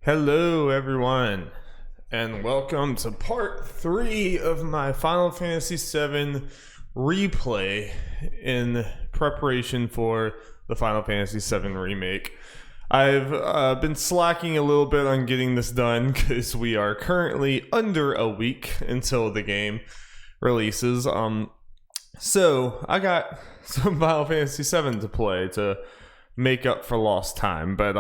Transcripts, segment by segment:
Hello, everyone, and welcome to part 3 of my Final Fantasy VII replay in preparation for the Final Fantasy VII Remake. I've been slacking a little bit on getting this done because we are currently under a week until the game releases. So I got some Final Fantasy VII to play to make up for lost time, but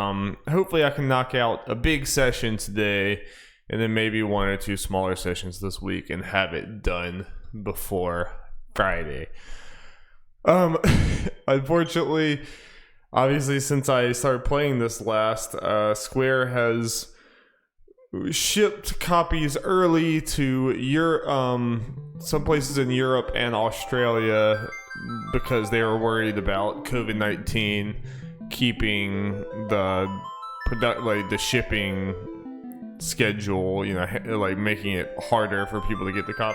hopefully I can knock out a big session today and then maybe one or two smaller sessions this week and have it done before Friday. Unfortunately, obviously, since I started playing this last, Square has shipped copies early to some places in Europe and Australia because they were worried about COVID-19 keeping the shipping schedule, like making it harder for people to get the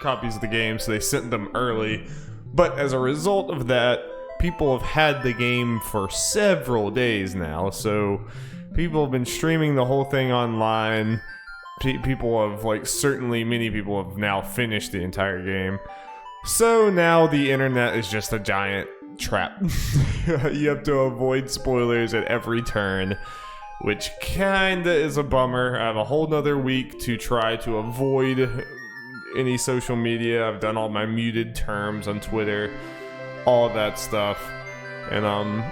copies of the game, so they sent them early. But as a result of that, people have had the game for several days now, so people have been streaming the whole thing online. Many people have now finished the entire game. So now the internet is just a giant trap. You have to avoid spoilers at every turn, which kinda is a bummer. I have a whole nother week to try to avoid any social media. I've done all my muted terms on Twitter, all that stuff, and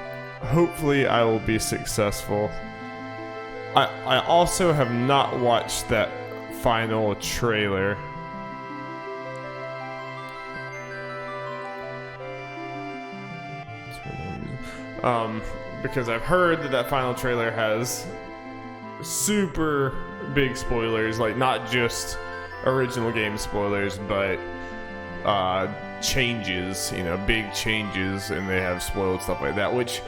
hopefully I will be successful. I also have not watched that final trailer. Because I've heard that final trailer has super big spoilers, like not just original game spoilers, but changes, big changes, and they have spoiled stuff like that, which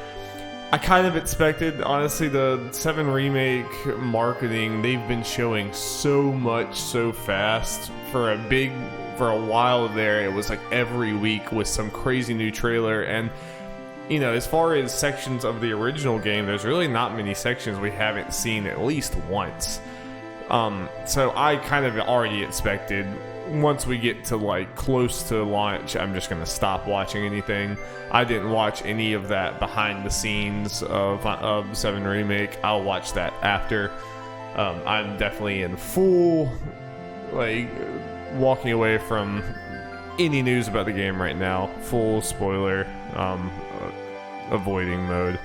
I kind of expected. Honestly, the 7 Remake marketing, they've been showing so much so fast. For a while there, it was like every week with some crazy new trailer, and as far as sections of the original game, there's really not many sections we haven't seen at least once. So I kind of already expected once we get to close to launch, I'm just gonna stop watching anything. I didn't watch any of that behind the scenes of 7 Remake. I'll watch that after. I'm definitely in full walking away from any news about the game right now. Full spoiler avoiding mode.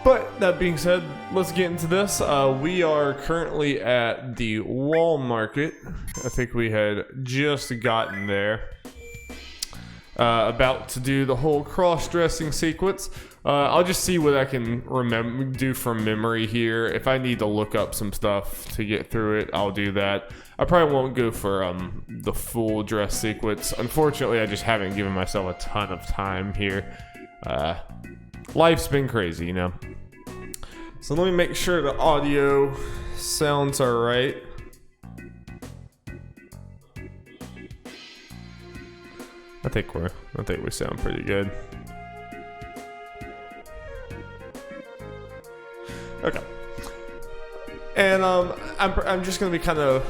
But that being said, let's get into this. We are currently at the Wall Market. I think we had just gotten there. About to do the whole cross-dressing sequence. I'll just see what I can do from memory here. If I need to look up some stuff to get through it, I'll do that. I probably won't go for the full dress sequence. Unfortunately, I just haven't given myself a ton of time here. Life's been crazy, So let me make sure the audio sounds alright. I think we sound pretty good. Okay. And I'm just gonna be kind of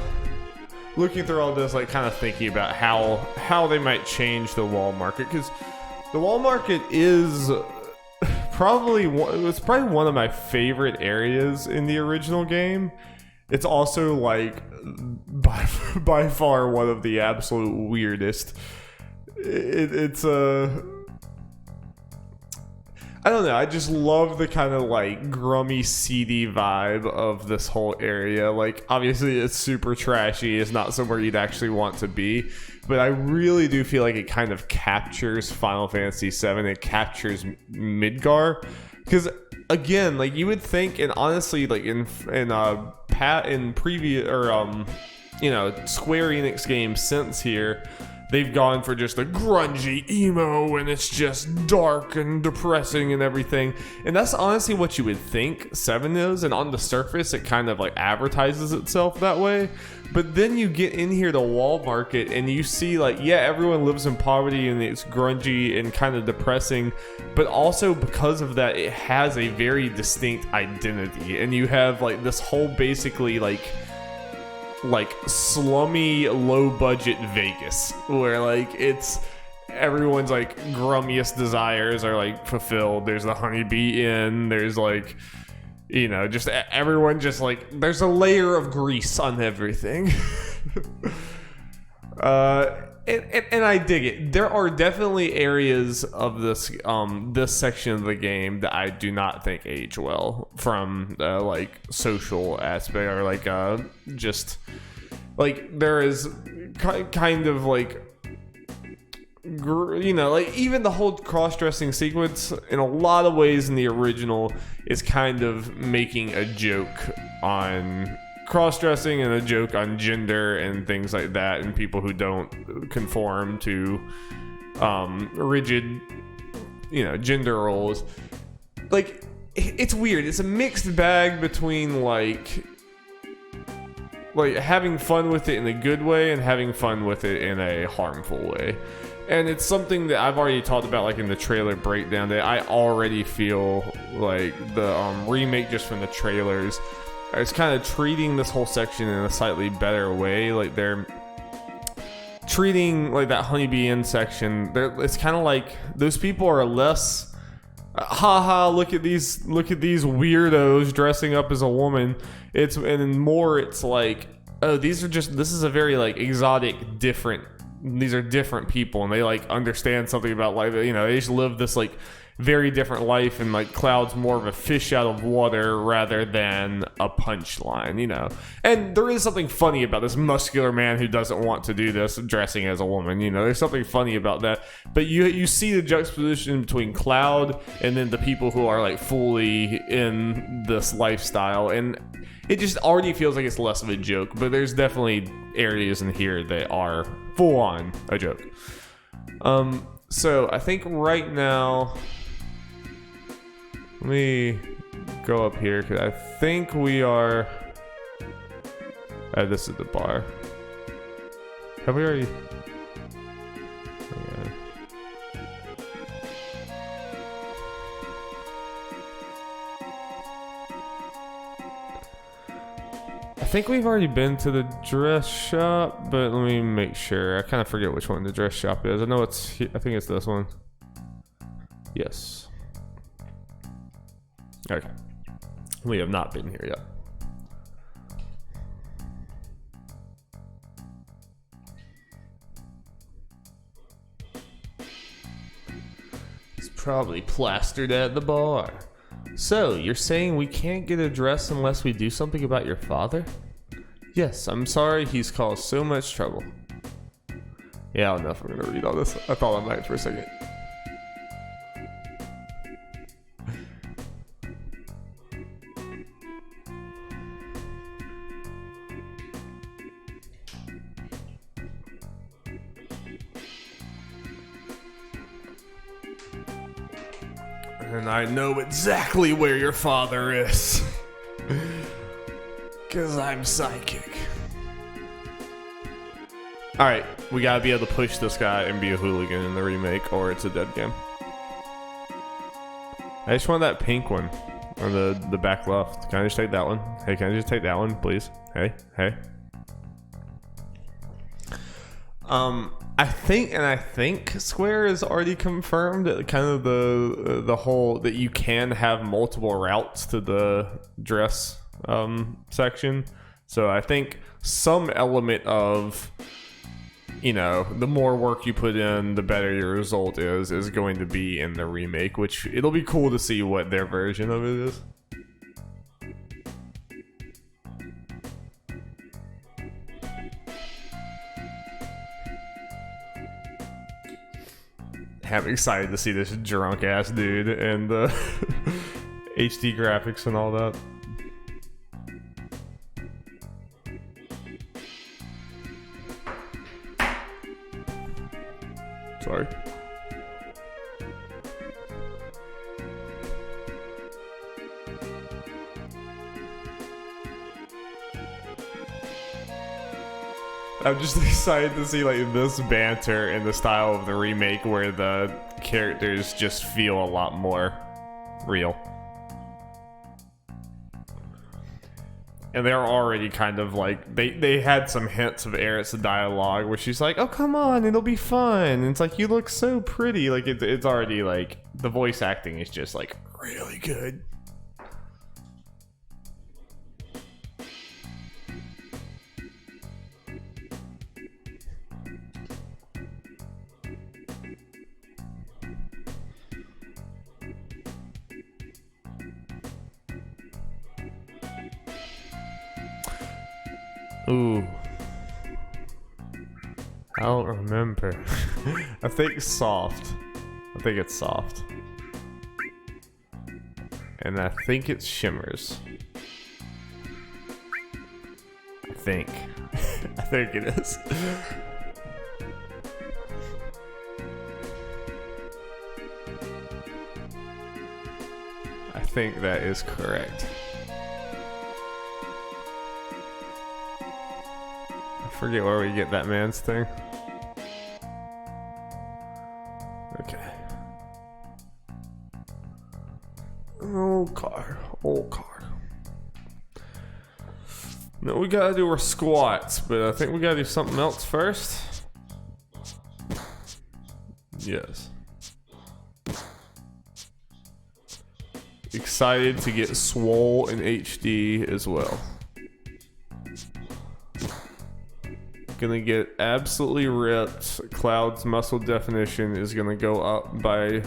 looking through all this, kind of thinking about how they might change the Wall Market, because the Wall Market is probably one of my favorite areas in the original game. It's also by far one of the absolute weirdest. It's I don't know, I just love the kind of grummy, seedy vibe of this whole area. Obviously it's super trashy, it's not somewhere you'd actually want to be, but I really do feel like it kind of captures Final Fantasy VII. It captures Midgar, because again, you would think, and honestly, in previous Square Enix games since here, they've gone for just a grungy emo, and it's just dark and depressing and everything. And that's honestly what you would think 7 is, and on the surface it kind of like advertises itself that way. But then you get in here to Wall Market and you see like, yeah, everyone lives in poverty and it's grungy and kind of depressing, but also because of that it has a very distinct identity. And you have like this whole basically like slummy, low budget Vegas, where like it's everyone's like grummiest desires are like fulfilled. There's the Honeybee Inn, there's like, you know, just everyone just like, there's a layer of grease on everything. And I dig it. There are definitely areas of this this section of the game that I do not think age well, from like social aspect, or like just like there is kind of like, you know, like even the whole cross-dressing sequence in a lot of ways in the original is kind of making a joke on cross-dressing and a joke on gender and things like that, and people who don't conform to rigid, you know, gender roles. Like, it's weird. It's a mixed bag between like having fun with it in a good way and having fun with it in a harmful way. And it's something that I've already talked about, like in the trailer breakdown, that I already feel like the remake, just from the trailers, is kind of treating this whole section in a slightly better way. Like they're treating like that Honeybee Inn section, it's kind of like those people are less haha, look at these weirdos dressing up as a woman. It's like, oh, this is a very like exotic, different, these are different people, and they like understand something about life. You know, they just live this like very different life, and like Cloud's more of a fish out of water rather than a punchline, you know. And there is something funny about this muscular man who doesn't want to do this dressing as a woman, you know. There's something funny about that. But you see the juxtaposition between Cloud and then the people who are like fully in this lifestyle, and it just already feels like it's less of a joke. But there's definitely areas in here that are full on a joke. So I think right now, let me go up here, because I think we are... this is the bar. Have we already... Okay. I think we've already been to the dress shop, but let me make sure. I kind of forget which one the dress shop is. I know I think it's this one. Yes. Okay. We have not been here yet. It's probably plastered at the bar. So, you're saying we can't get a dress unless we do something about your father? Yes, I'm sorry he's caused so much trouble. Yeah, I don't know if I'm going to read all this. I thought I might for a second. And I know exactly where your father is. 'Cause I'm psychic. Alright, we gotta be able to push this guy and be a hooligan in the remake, or it's a dead game. I just want that pink one on the back left. Can I just take that one? Hey, can I just take that one, please? Hey. I think Square has already confirmed that kind of the whole that you can have multiple routes to the dress section. So I think some element of, you know, the more work you put in, the better your result is going to be in the remake, which it'll be cool to see what their version of it is. I'm excited to see this drunk ass dude and the HD graphics and all that. Sorry. I'm just excited to see like this banter in the style of the remake where the characters just feel a lot more real. And they're already kind of like, they had some hints of Aerith's dialogue where she's like, oh, come on, it'll be fun. And it's like, you look so pretty. Like, it's already like, the voice acting is just like really good. Ooh. I don't remember. I think soft. I think it's soft. And I think it's shimmers. I think. I think it is. I think that is correct. I forget where we get that man's thing. Okay. Old car. Old car. No, we gotta do our squats, but I think we gotta do something else first. Yes. Excited to get swole in HD as well. Gonna get absolutely ripped. Cloud's muscle definition is gonna go up by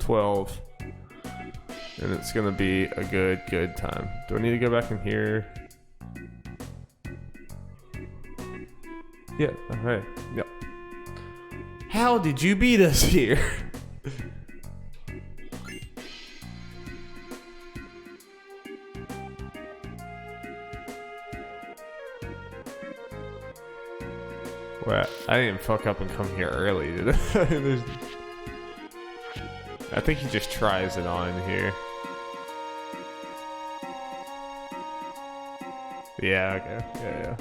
12. And it's gonna be a good time. Do I need to go back in here? Yeah, okay. Yep. How did you beat us here? Well, I didn't fuck up and come here early, did I? I think he just tries it on here. Yeah, okay. Yeah.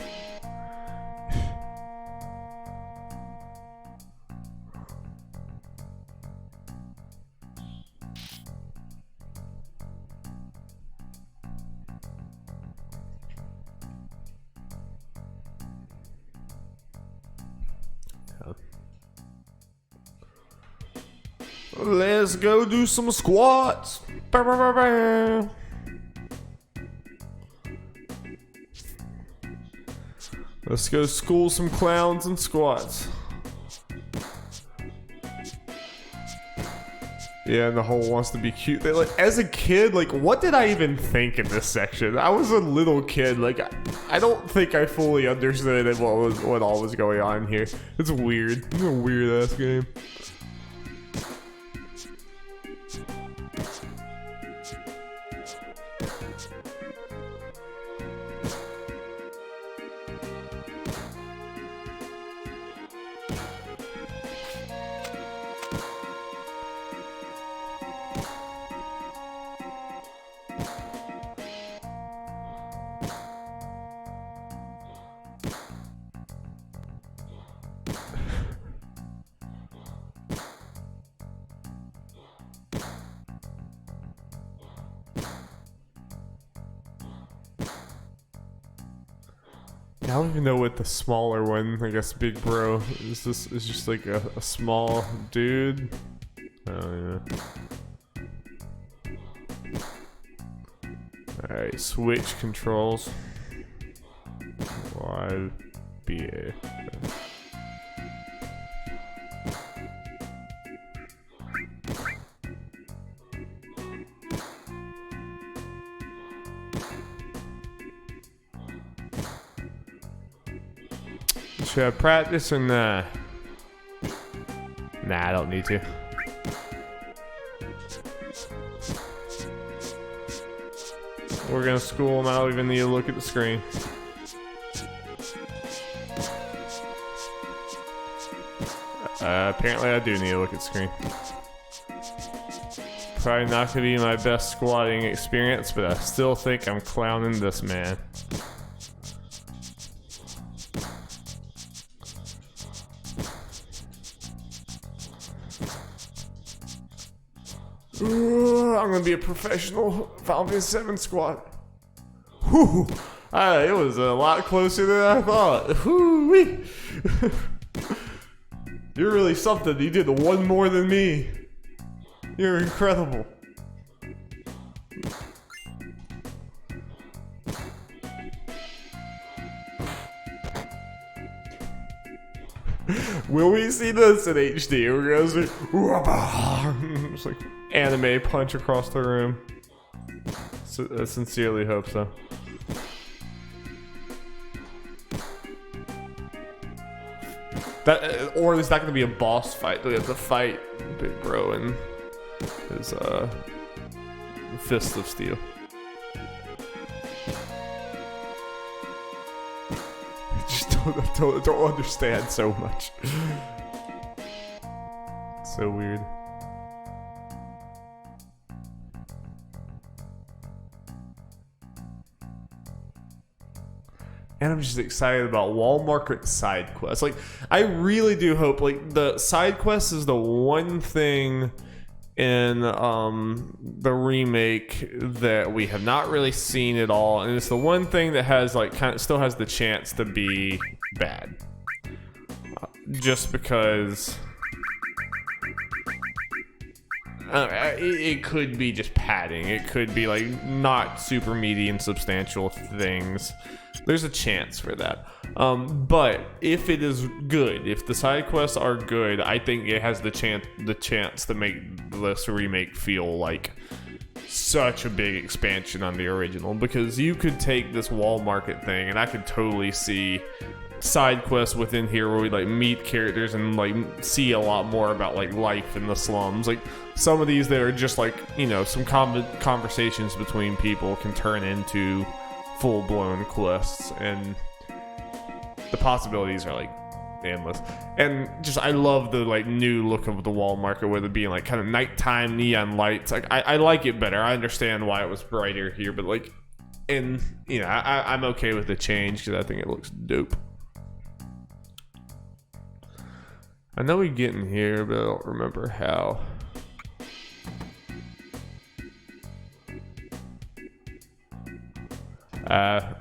Let's go do some squats. Let's go school some clowns and squats. Yeah, and the whole wants to be cute. They, like, as a kid, like, what did I even think in this section? I was a little kid. Like, I don't think I fully understood what all was going on here. It's weird. It's a weird ass game. I don't even know what the smaller one, I guess Big Bro, is just like a small dude. Oh yeah. Alright, switch controls. YBA. Should I practice or nah? Nah, I don't need to. We're gonna school them. I don't even need to look at the screen. Apparently I do need to look at screen. Probably not gonna be my best squatting experience, but I still think I'm clowning this man. I'm gonna be a professional Final Fantasy VII squat. Whew. It was a lot closer than I thought. Whew-wee. You're really something. You did one more than me. You're incredible. Will we see this in HD? We're gonna see it's like anime punch across the room. So, I sincerely hope so. That, or is that going to be a boss fight? Do we have to fight Big Bro and his Fist of Steel? I just don't understand so much. It's so weird. And I'm just excited about Wall Market side quests. Like, I really do hope, like, the side quest is the one thing in the remake that we have not really seen at all, and it's the one thing that has, like, kind of still has the chance to be bad. Just because it could be just padding. It could be, like, not super meaty and substantial things. There's a chance for that. But if it is good, if the side quests are good, I think it has the chance to make this remake feel like such a big expansion on the original. Because you could take this Wall Market thing, and I could totally see side quests within here where we like meet characters and like see a lot more about like life in the slums. Like some of these that are just like, you know, some conversations between people can turn into full-blown quests, and the possibilities are like endless. And just I love the like new look of the Wall Market with it being like kind of nighttime neon lights. Like I like it better. I understand why it was brighter here, but like, and you know, I'm okay with the change because I think it looks dope. I know we get in here, but I don't remember how. Yeah,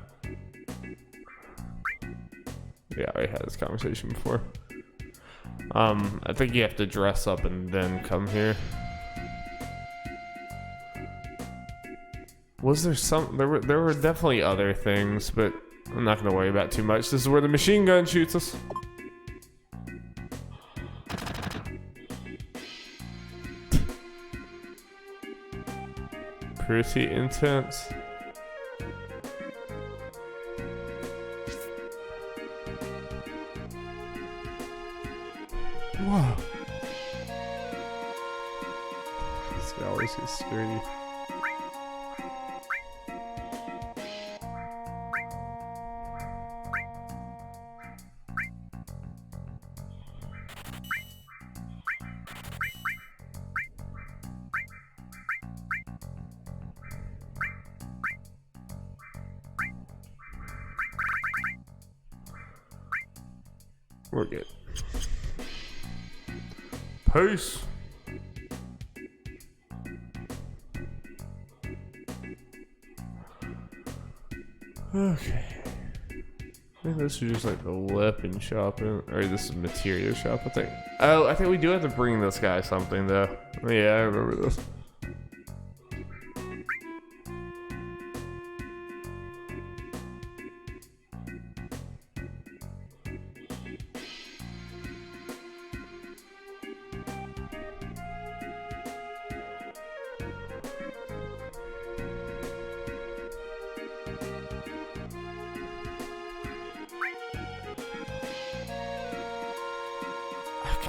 I already had this conversation before. I think you have to dress up and then come here. Was there some? There were definitely other things, but I'm not gonna worry about too much. This is where the machine gun shoots us. Pretty intense. Whoa. This guy always gets sturdy. We're good. Peace. Okay. I think this is just like the weapon shop, or this is material shop, I think. Oh, I think we do have to bring this guy something though. Yeah, I remember this.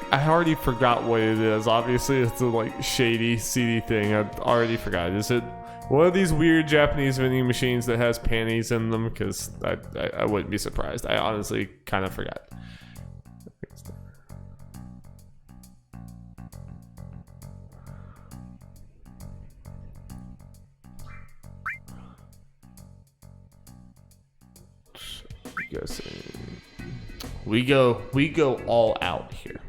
I already forgot what it is. Obviously, it's a like shady, seedy thing. I already forgot. Is it one of these weird Japanese vending machines that has panties in them? Because I wouldn't be surprised. I honestly kind of forgot. guessing. We go all out here.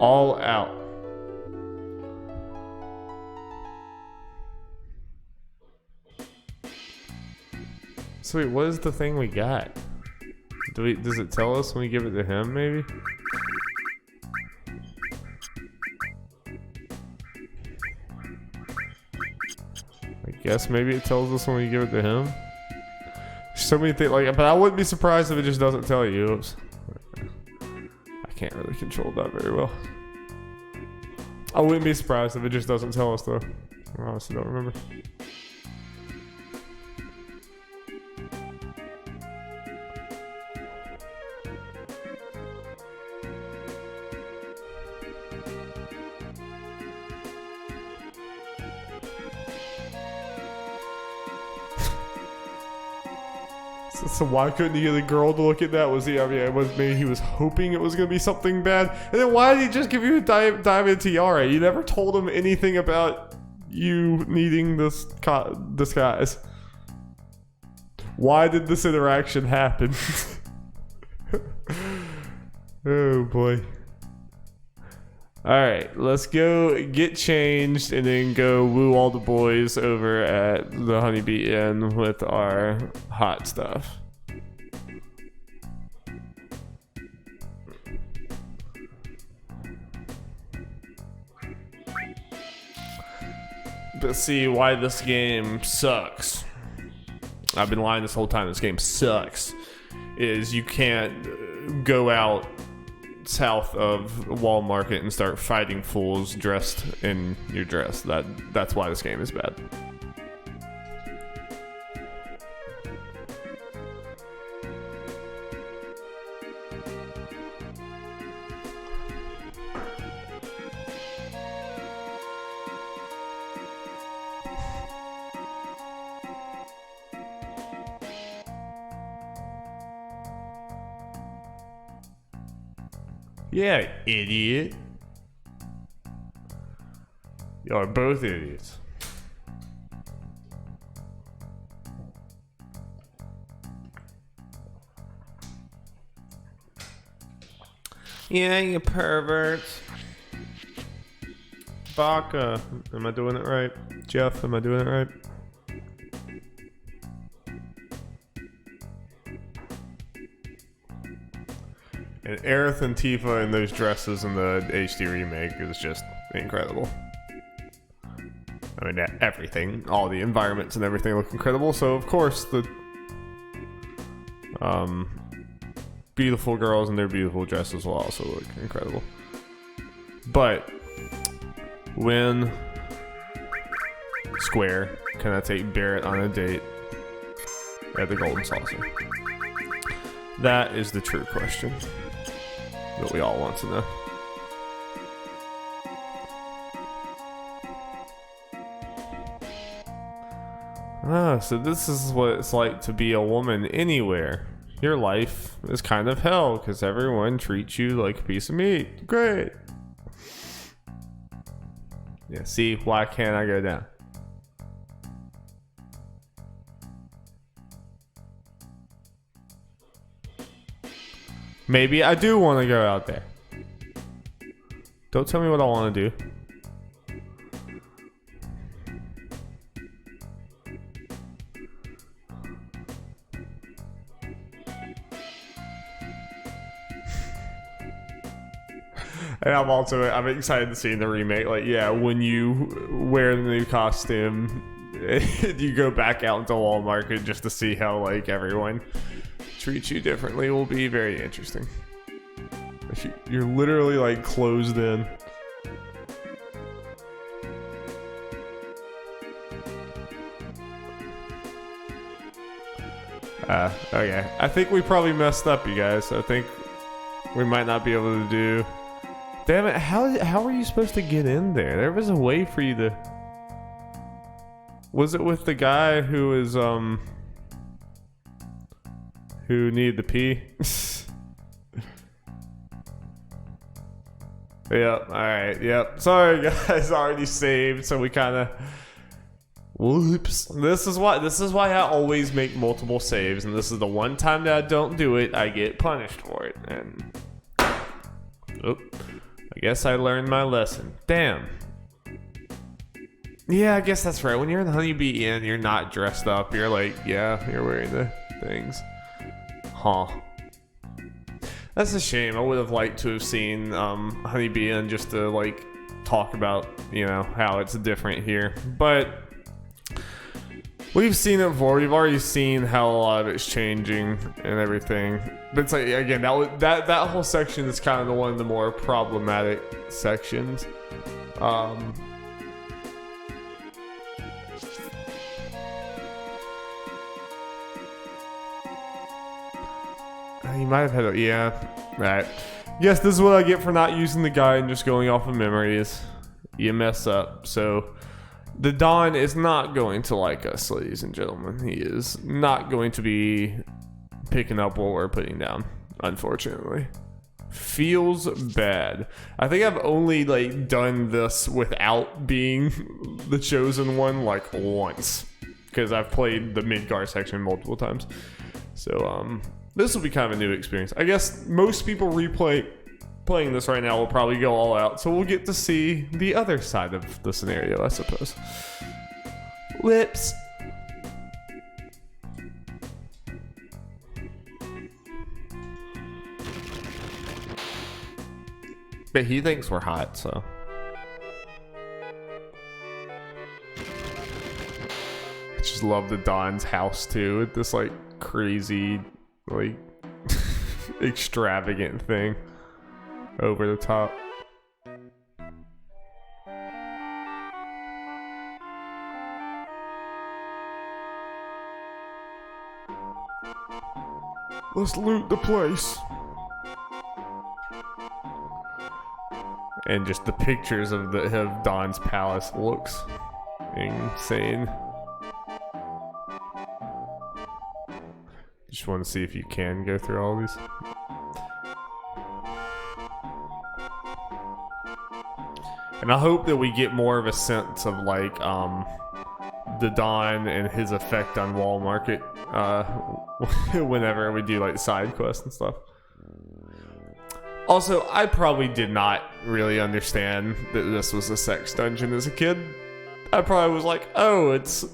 All out. So wait, what is the thing we got? Does it tell us when we give it to him, maybe? I guess maybe it tells us when we give it to him. So many things, like, but I wouldn't be surprised if it just doesn't tell you. Oops. I can't really control that very well. I wouldn't be surprised if it just doesn't tell us, though. I honestly don't remember. So why couldn't he get the girl to look at that? Was he? I mean, maybe he was hoping it was gonna be something bad. And then why did he just give you a diamond tiara? You never told him anything about you needing this disguise. Why did this interaction happen? Oh boy. Alright, let's go get changed and then go woo all the boys over at the Honeybee Inn with our hot stuff. But see why this game sucks. I've been lying this whole time. This game sucks. Is you can't go out south of Wall Market and start fighting fools dressed in your dress. That's why this game is bad. Yeah, idiot. Y'all are both idiots. Yeah, you perverts. Baka. Am I doing it right? Jeff, am I doing it right? And Aerith and Tifa in those dresses in the HD remake is just incredible. I mean, everything, all the environments and everything look incredible. So of course the beautiful girls in their beautiful dresses will also look incredible. But when Square can I take Barrett on a date at the Golden Saucer? That is the true question that we all want to know. Ah, so this is what it's like to be a woman anywhere. Your life is kind of hell because everyone treats you like a piece of meat. Great. Yeah, see, why can't I go down? Maybe I do want to go out there. Don't tell me what I want to do. And I'm excited to see in the remake, like, yeah, when you wear the new costume, you go back out into Wall Market just to see how, like, everyone treats you differently will be very interesting. You're literally, like, closed in. Okay. I think we probably messed up, you guys. I think we might not be able to do... Damn it, how were you supposed to get in there? There was a way for you to... Was it with the guy who is, who needed to pee? Yep. All right. Yep. Sorry, guys. Already saved, so we kind of. Whoops. This is why I always make multiple saves, and this is the one time that I don't do it, I get punished for it. And I guess I learned my lesson. Damn. Yeah, I guess that's right. When you're in the Honeybee Inn, you're not dressed up. You're like, yeah, you're wearing the things. Huh. That's a shame. I would have liked to have seen Honeybee Inn just to like talk about, you know, how it's different here. But we've seen it before. We've already seen how a lot of it's changing and everything. But it's like, again, that whole section is kind of one of the more problematic sections. You might have had a, yeah, right. Yes, this is what I get for not using the guide and just going off of memories. You mess up. So the Don is not going to like us, ladies and gentlemen. He is not going to be picking up what we're putting down, unfortunately. Feels bad. I think I've only like done this without being the chosen one like once, because I've played the Midgar section multiple times. So this will be kind of a new experience. I guess most people playing this right now will probably go all out, so we'll get to see the other side of the scenario, I suppose. Whoops. But he thinks we're hot, so. I just love the Don's house too, with this like crazy, like extravagant thing over the top. Let's loot the place. And just the pictures of Don's palace looks insane. Just want to see if you can go through all these. And I hope that we get more of a sense of like the Don and his effect on Wall Market whenever we do like side quests and stuff. Also, I probably did not really understand that this was a sex dungeon as a kid. I probably was like, oh, it's...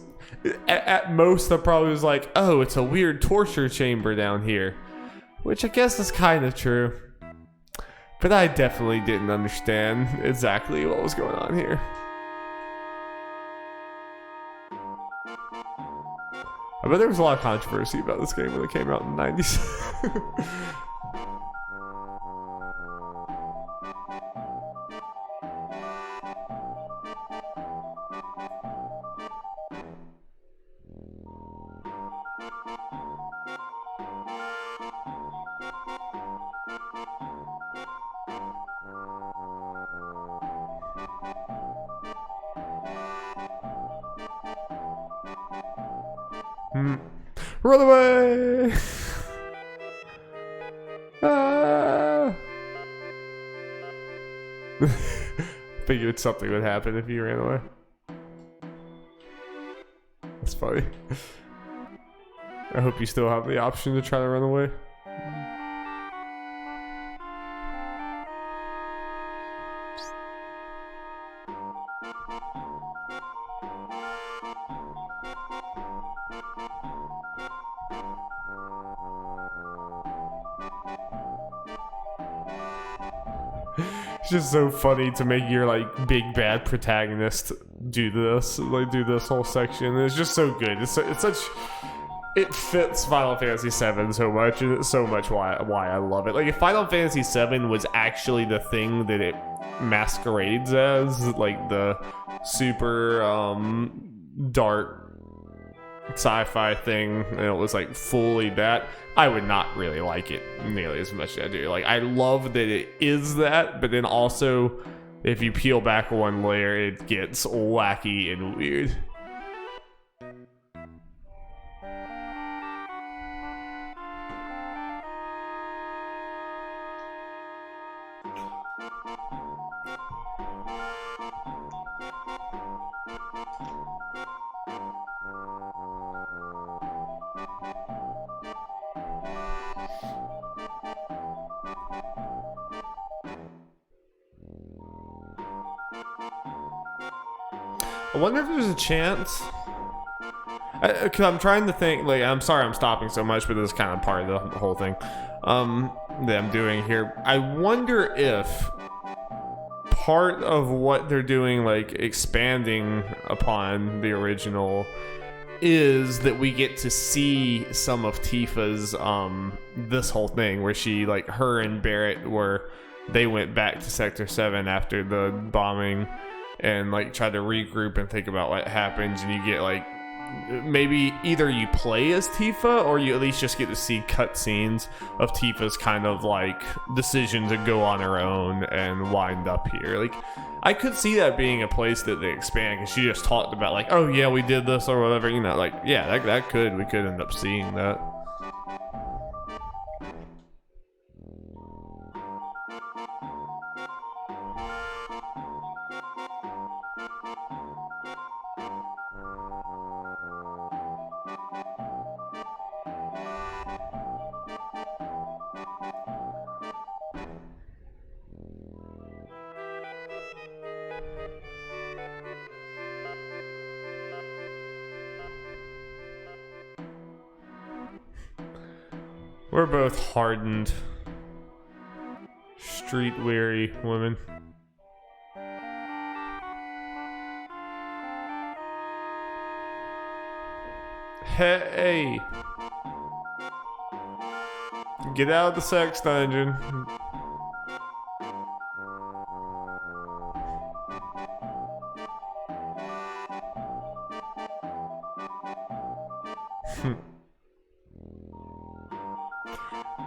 At most, I probably was like, oh, it's a weird torture chamber down here. Which I guess is kind of true. But I definitely didn't understand exactly what was going on here. I bet there was a lot of controversy about this game when it came out in the 90s. Run away! Ah! Figured something would happen if you ran away. That's funny. I hope you still have the option to try to run away. It's just so funny to make your like big bad protagonist do this whole section. It's just so good. It's such, it fits Final Fantasy VII so much, and it's so much why I love it. Like if Final Fantasy VII was actually the thing that it masquerades as, like the super dark sci-fi thing, and it was like fully that, I would not really like it nearly as much as I do. Like I love that it is that, but then also if you peel back one layer, it gets wacky and weird. I wonder if there's a chance. Cause I'm trying to think. Like, I'm sorry, I'm stopping so much, but this is kind of part of the whole thing that I'm doing here. I wonder if part of what they're doing, like expanding upon the original, is that we get to see some of Tifa's this whole thing where she, like, her and Barrett, where they went back to Sector 7 after the bombing and like tried to regroup and think about what happens, and you get like maybe either you play as Tifa or you at least just get to see cutscenes of Tifa's kind of like decision to go on her own and wind up here. Like, I could see that being a place that they expand, because she just talked about like, oh yeah, we did this or whatever, you know, like, yeah, we could end up seeing that. We're both hardened, street-weary women. Hey! Get out of the sex dungeon.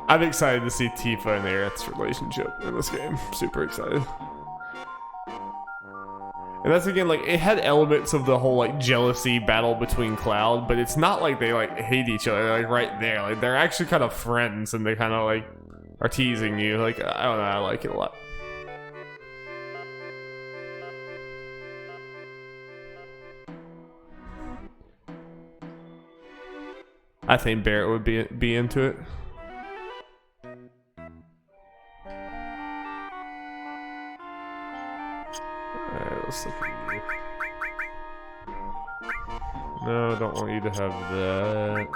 I'm excited to see Tifa and Aerith's relationship in this game. Super excited. And that's, again, like, it had elements of the whole, like, jealousy battle between Cloud, but it's not like they, like, hate each other, like, right there. Like, they're actually kind of friends, and they kind of, like, are teasing you. Like, I don't know, I like it a lot. I think Barrett would be into it. Let's look at you. No, don't want you to have that.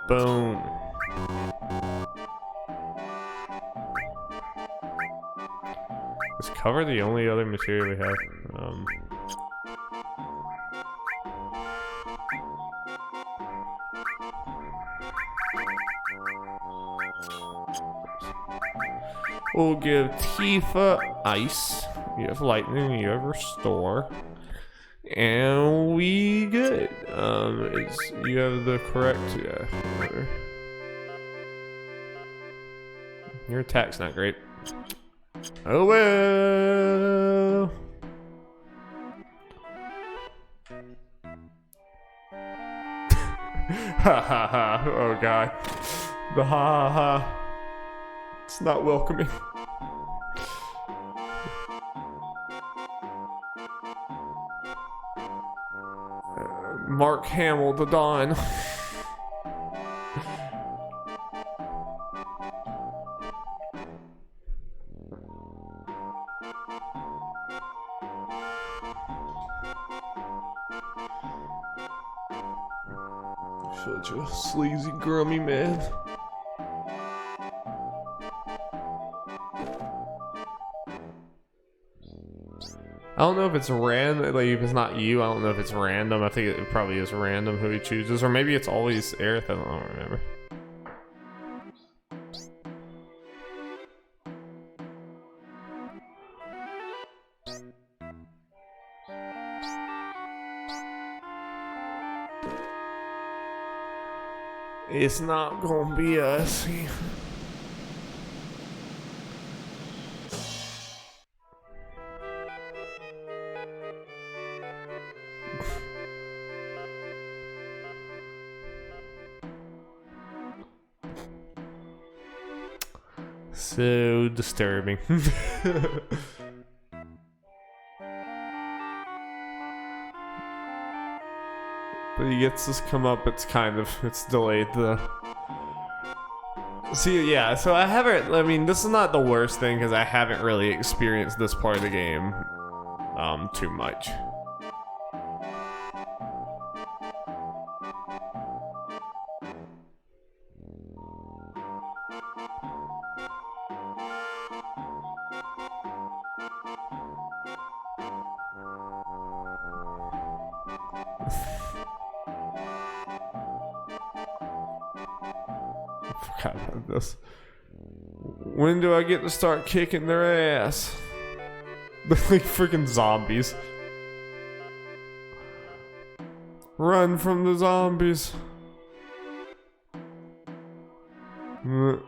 Boom. Is cover the only other material we have? We'll give Tifa ice. You have lightning. You have restore, and we good. You have the correct. Yeah. Whatever. Your attack's not great. Oh well. Ha ha ha. Oh god. The ha ha ha. It's not welcoming. Mark Hamill, the Dawn. Such a sleazy, grummy man. I don't know if it's random, like if it's not you, I don't know if it's random. I think it probably is random who he chooses, or maybe it's always Aerith, I don't remember. It's not gonna be us. So disturbing. But he gets this come up, it's delayed though. See, yeah, so I mean, this is not the worst thing because I haven't really experienced this part of the game too much. I forgot about this. When do I get to start kicking their ass? They're like freaking zombies. Run from the zombies. God,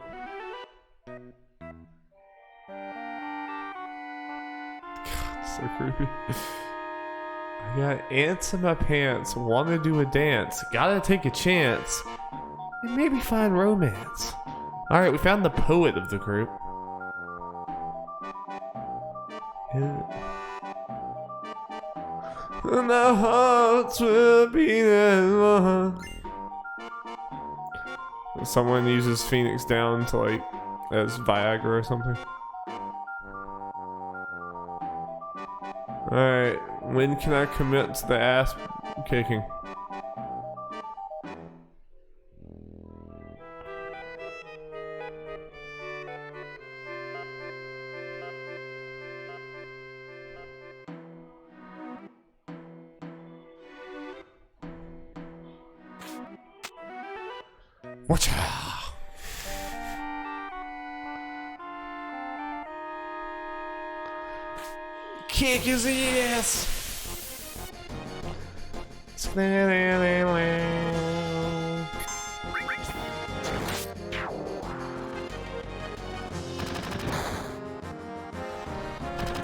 so creepy. I got ants in my pants. Want to do a dance. Gotta take a chance. And maybe find romance. Alright, we found the poet of the group. And our hearts will beat as one. Someone uses Phoenix Down to like as Viagra or something. Alright, when can I commit to the ass kicking? Watch out! Kick his ass!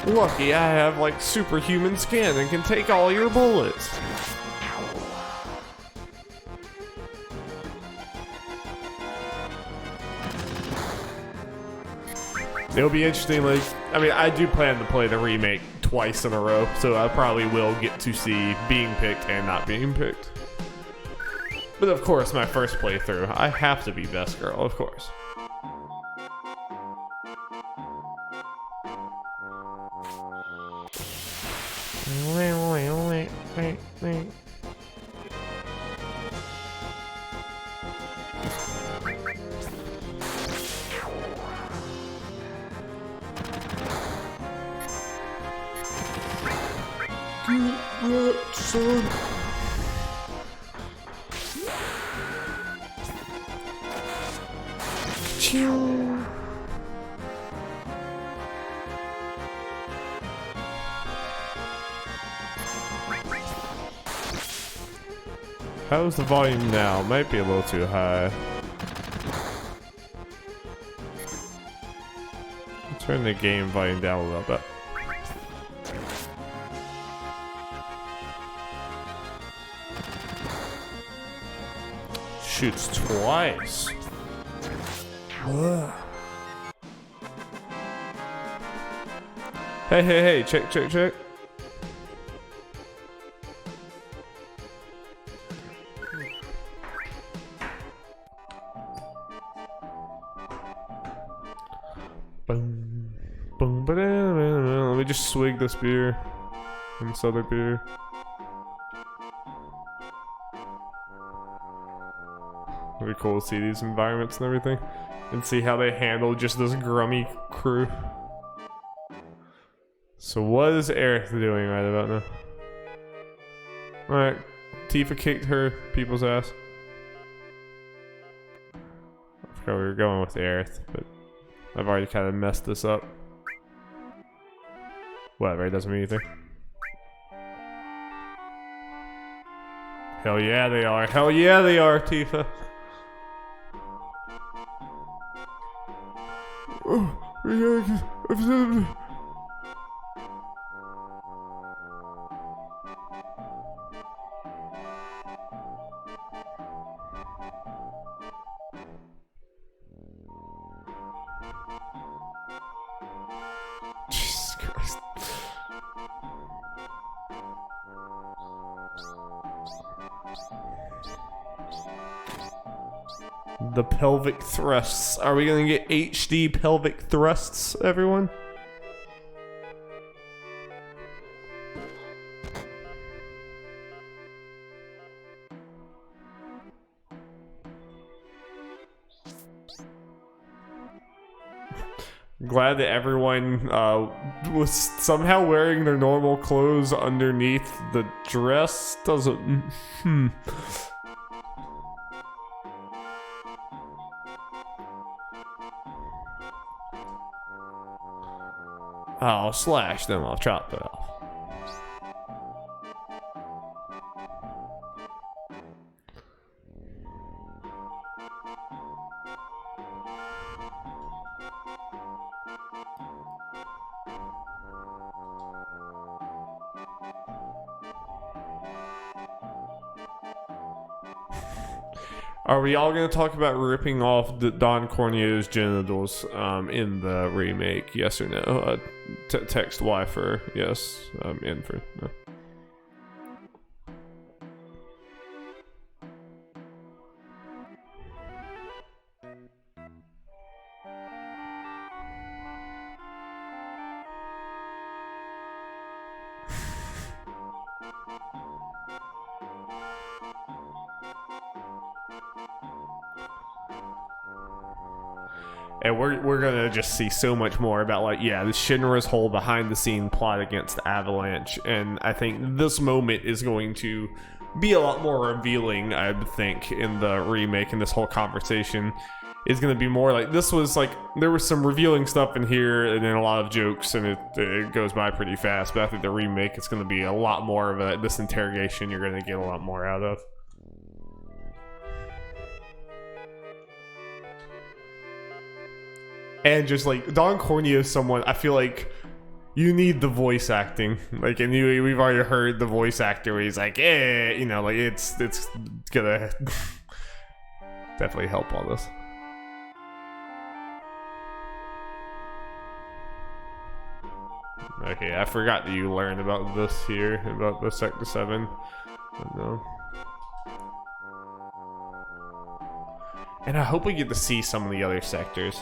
Lucky I have like superhuman skin and can take all your bullets. It'll be interesting, like, I mean, I do plan to play the remake twice in a row, so I probably will get to see being picked and not being picked. But of course, my first playthrough, I have to be best girl, of course. Son. Chill. How's the volume now? Might be a little too high. Turn the game volume down a little bit. Shoots twice. Whoa. Hey, check. Boom, boom, let me just swig this beer and this other beer. It'd be cool to see these environments and everything and see how they handle just this grummy crew. So what is Aerith doing right about now? Alright, Tifa kicked her people's ass. I forgot we were going with Aerith, but I've already kind of messed this up. Whatever, it doesn't mean anything. Hell yeah they are. Hell yeah they are, Tifa. The pelvic thrusts. Are we gonna get HD pelvic thrusts, everyone? Glad that everyone was somehow wearing their normal clothes underneath the dress. Doesn't... I'll slash them, I'll chop it off. Are we all going to talk about ripping off Don Corneo's genitals in the remake? Yes or no? Text Y for yes. In for no. And we're gonna just see so much more about, like, yeah, the Shinra's whole behind the scene plot against Avalanche, and I think this moment is going to be a lot more revealing, I would think, in the remake, and this whole conversation is gonna be more like, this was like, there was some revealing stuff in here, and then a lot of jokes, and it goes by pretty fast, but I think the remake is gonna be a lot more of this interrogation you're gonna get a lot more out of. And just like Don Corneo is someone I feel like you need the voice acting, like, and we've already heard the voice actor where he's like, you know, like it's gonna definitely help all this. Okay, I forgot that you learned about this here, about the Sector 7. No. And I hope we get to see some of the other sectors.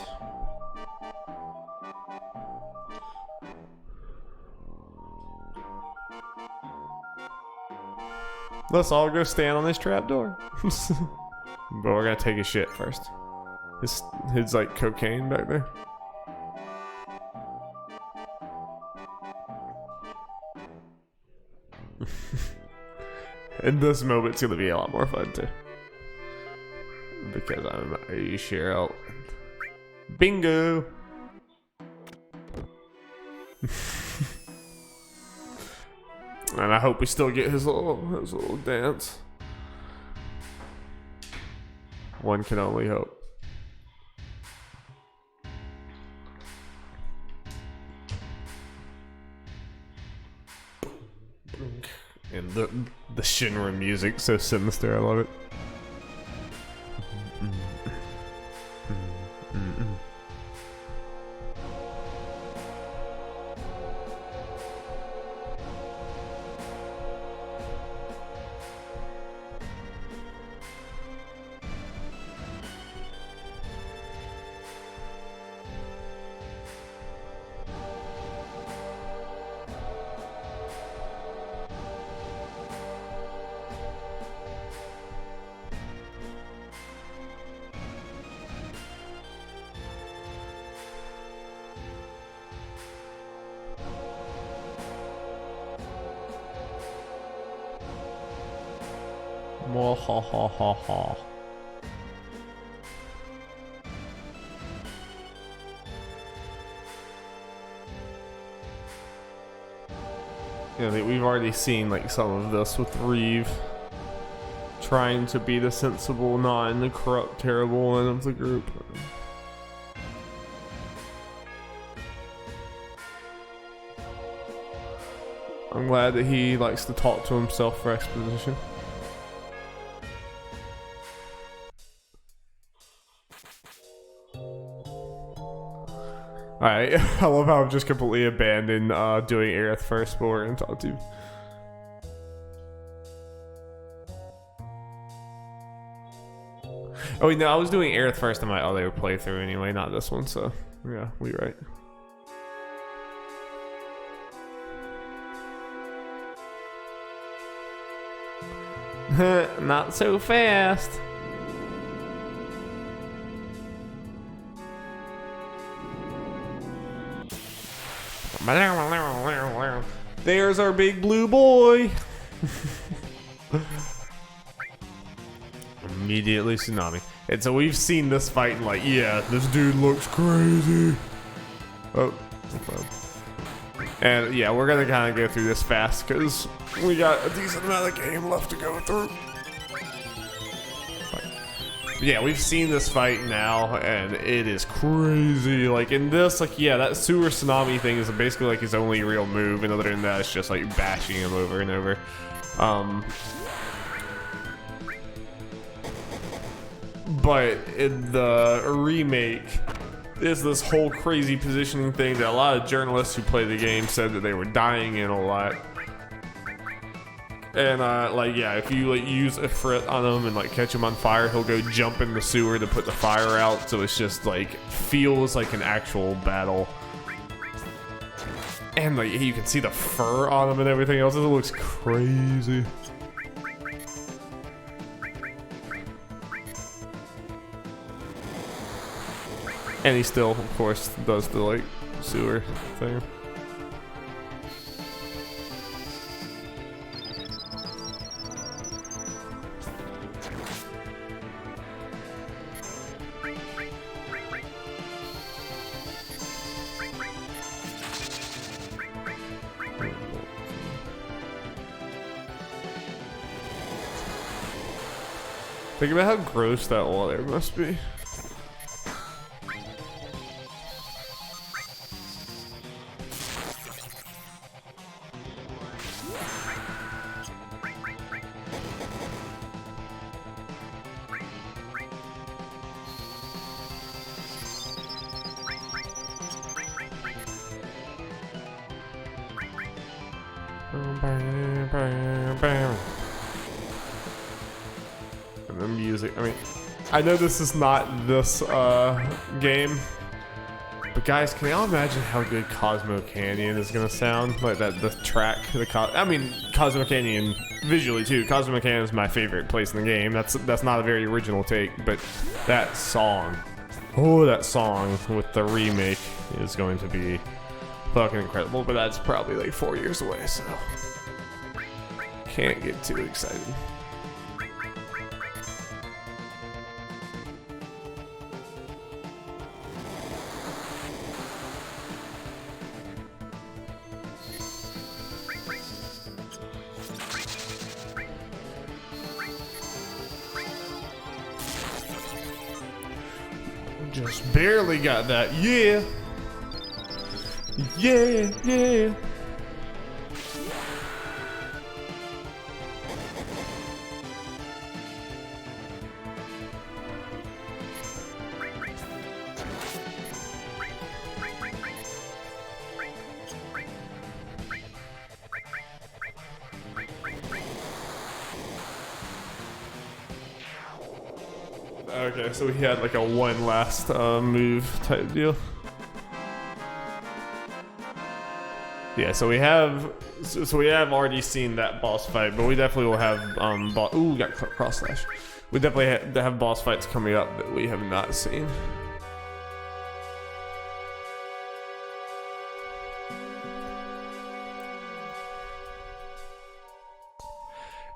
Let's all go stand on this trapdoor. But we're gonna take a shit first. His like cocaine back there. And this moment's gonna be a lot more fun too. Because I'm a Cheryl. Bingo! And I hope we still get his little dance. One can only hope. And the Shinra music, so sinister, I love it. More ha ha ha ha. Yeah, we've already seen like some of this with Reeve trying to be the sensible, not in the corrupt, terrible one of the group. I'm glad that he likes to talk to himself for exposition. Alright, I love how I've just completely abandoned doing Aerith first, but we're gonna talk to you. Oh wait, no, I was doing Aerith first in my other playthrough anyway, not this one, so yeah, we right. Not so fast. There's our big blue boy. Immediately tsunami. And so we've seen this fight and like, yeah, this dude looks crazy. Oh. And yeah, we're gonna kind of go through this fast because we got a decent amount of game left to go through. Yeah, we've seen this fight now, and it is crazy. Like in this, like yeah, that sewer tsunami thing is basically like his only real move, and other than that, it's just like bashing him over and over. But in the remake, is this whole crazy positioning thing that a lot of journalists who play the game said that they were dying in a lot. And like yeah, if you like use a frit on him and like catch him on fire, he'll go jump in the sewer to put the fire out. So it's just like feels like an actual battle. And like you can see the fur on him and everything else. It looks crazy. And he still, of course, does the like sewer thing. Think about how gross that water must be. And the music, I mean, I know this is not this game, but guys, can y'all imagine how good Cosmo Canyon is gonna sound? Like that, the track, I mean, Cosmo Canyon visually too. Cosmo Canyon is my favorite place in the game. That's not a very original take, but that song, oh, that song with the remake is going to be fucking incredible. But that's probably like 4 years away, so can't get too excited. Just barely got that. Yeah. Yeah, yeah. Okay, so he had like a one last move type deal. Yeah, so we have already seen that boss fight, but we definitely will have ooh, we got cross slash. We definitely have boss fights coming up that we have not seen.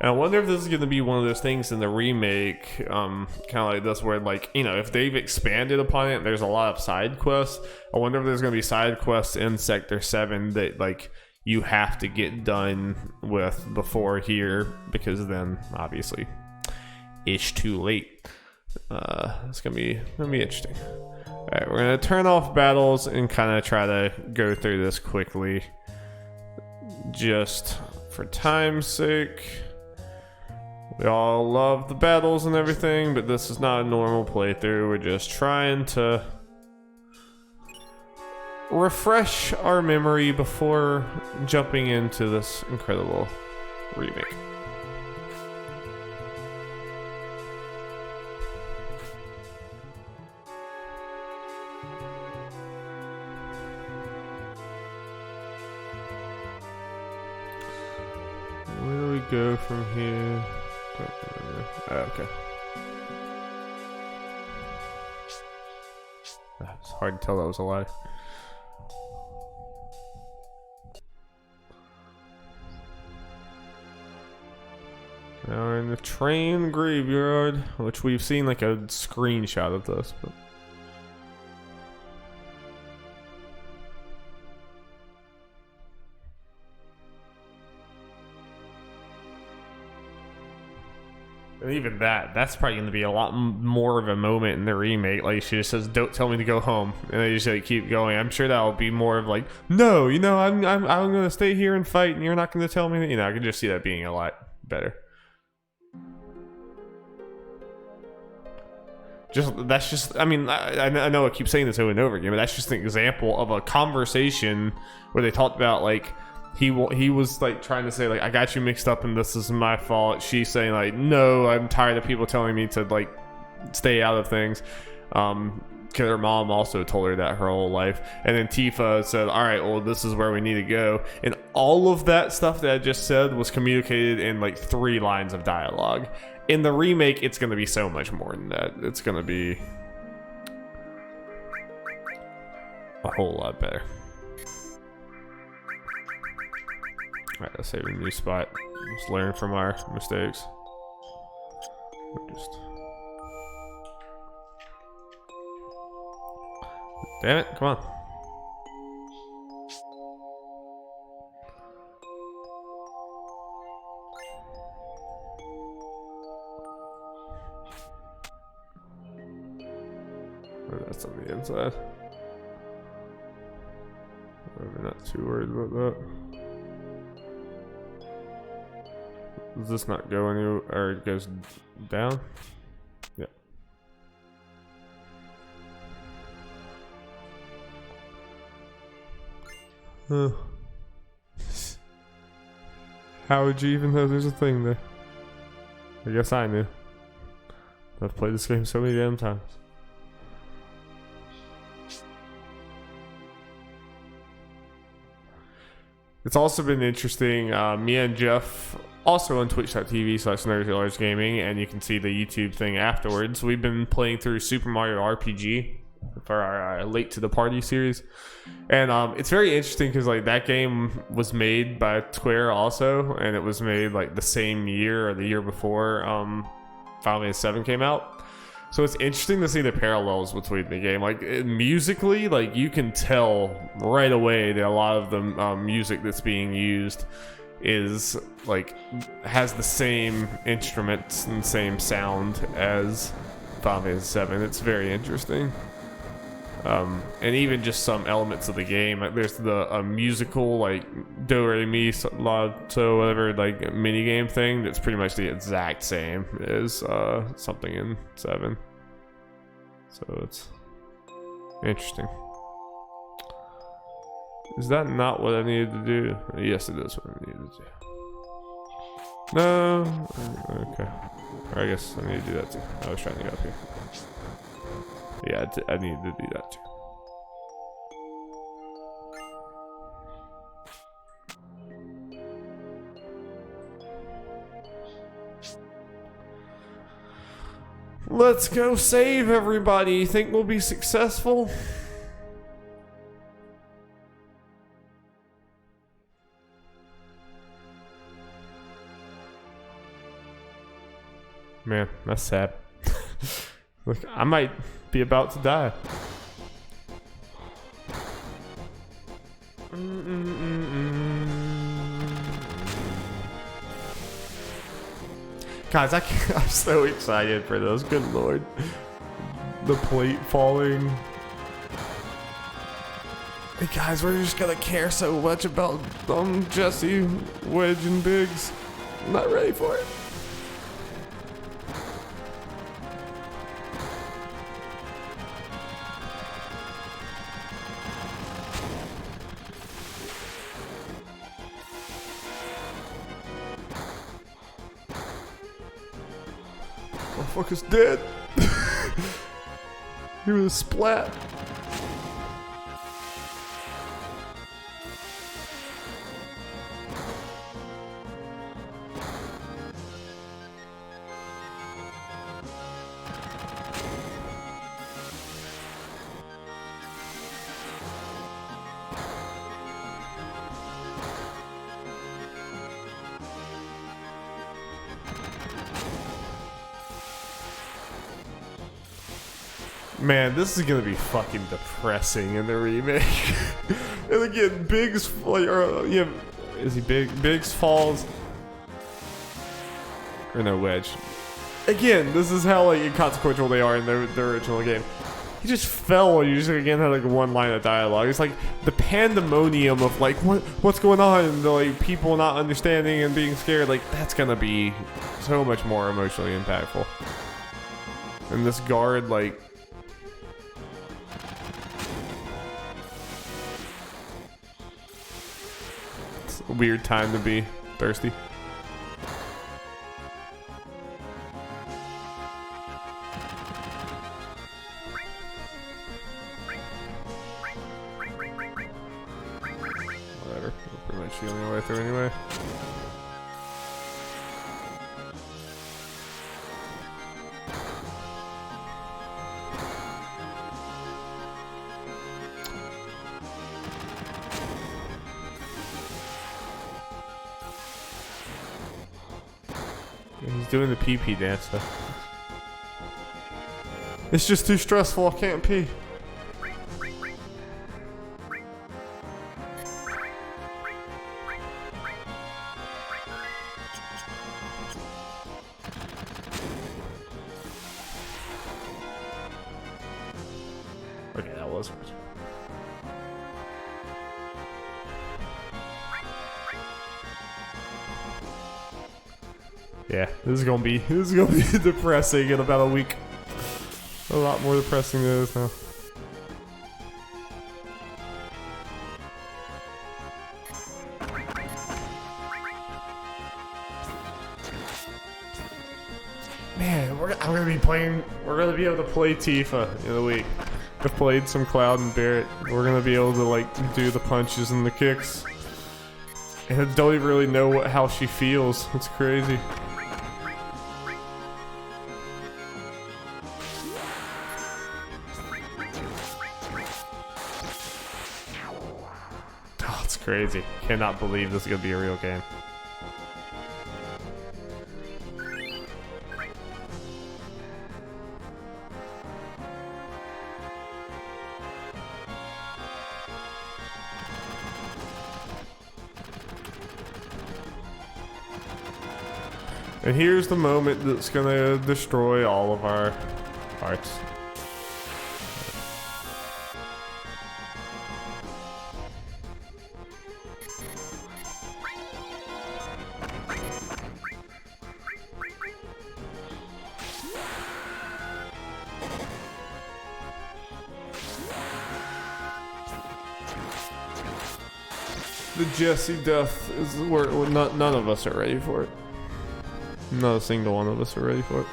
And I wonder if this is going to be one of those things in the remake, kind of like this, where like, you know, if they've expanded upon it, there's a lot of side quests. I wonder if there's going to be side quests in Sector 7 that like you have to get done with before here, because then obviously it's too late. It's gonna be interesting. All right, we're gonna turn off battles and kind of try to go through this quickly, just for time's sake. We all love the battles and everything, but this is not a normal playthrough. We're just trying to refresh our memory before jumping into this incredible remake. go from here? Don't remember. Oh, okay. It's hard to tell that was a lie. Now we're in the train graveyard, which we've seen like a screenshot of this, but and even that's probably going to be a lot more of a moment in the remake. Like, she just says, "Don't tell me to go home," and they just like keep going. I'm sure that'll be more of like, "No, you know, I'm going to stay here and fight, and you're not going to tell me that." You know, I can just see that being a lot better. I mean, I know I keep saying this over and over again, but that's just an example of a conversation where they talked about like he was like trying to say like, "I got you mixed up and this is my fault." She's saying like, "No, I'm tired of people telling me to like stay out of things." Because her mom also told her that her whole life. And then Tifa said, "All right, well, this is where we need to go." And all of that stuff that I just said was communicated in like 3 lines of dialogue. In the remake, it's going to be so much more than that. It's going to be a whole lot better. Alright, let's save a new spot. Let's learn from our mistakes. Damn it, come on. That's on the inside. I'm not too worried about that. Does this not go anywhere, or it goes down? Yeah. Huh. How would you even know there's a thing there? I guess I knew. I've played this game so many damn times. It's also been interesting. Me and Jeff, also on twitch.tv/NerdLargeGaming, and you can see the YouTube thing afterwards. We've been playing through Super Mario RPG for our Late to the Party series, and it's very interesting because like that game was made by Square also, and it was made like the same year or the year before Final Fantasy VII came out. So it's interesting to see the parallels between the game. Like musically, like you can tell right away that a lot of the music that's being used is like has the same instruments and same sound as Final Fantasy VII. It's very interesting. And even just some elements of the game, like there's the musical like do re mi la so whatever like mini game thing that's pretty much the exact same as something in 7. So it's interesting. Is that not what I needed to do? Yes, it is what I needed to do. No, okay. Or I guess I need to do that too. I was trying to get up here. Yeah, I needed to do that too. Let's go save everybody. You think we'll be successful? Man, that's sad. Look, I might be about to die. Guys, I'm so excited for those. Good lord. The plate falling. Hey guys, we're just gonna care so much about Jesse, Wedge, and Biggs. I'm not ready for it. Motherfucker's dead. He was a splat. Man, this is gonna be fucking depressing in the remake. And again, Biggs, like, yeah, is he big? Biggs falls, or no, Wedge. Again, this is how like inconsequential they are in the original game. He just fell, and you just again had like one line of dialogue. It's like the pandemonium of like what's going on, and the, like people not understanding and being scared. Like that's gonna be so much more emotionally impactful. And this guard, like. Weird time to be thirsty. Whatever. We're pretty much healing our way through anyway. He's doing the pee-pee dance though. It's just too stressful, I can't pee. Okay, that was hard. Yeah, this is gonna be depressing in about a week. A lot more depressing than it is now. Man, we're gonna be able to play Tifa in a week. I've played some Cloud and Barret. We're gonna be able to like do the punches and the kicks. And I don't even really know how she feels. It's crazy. Oh, it's crazy. Cannot believe this is gonna be a real game. And here's the moment that's gonna destroy all of our hearts. The Jesse death is where none of us are ready for it. Not a single one of us are ready for it.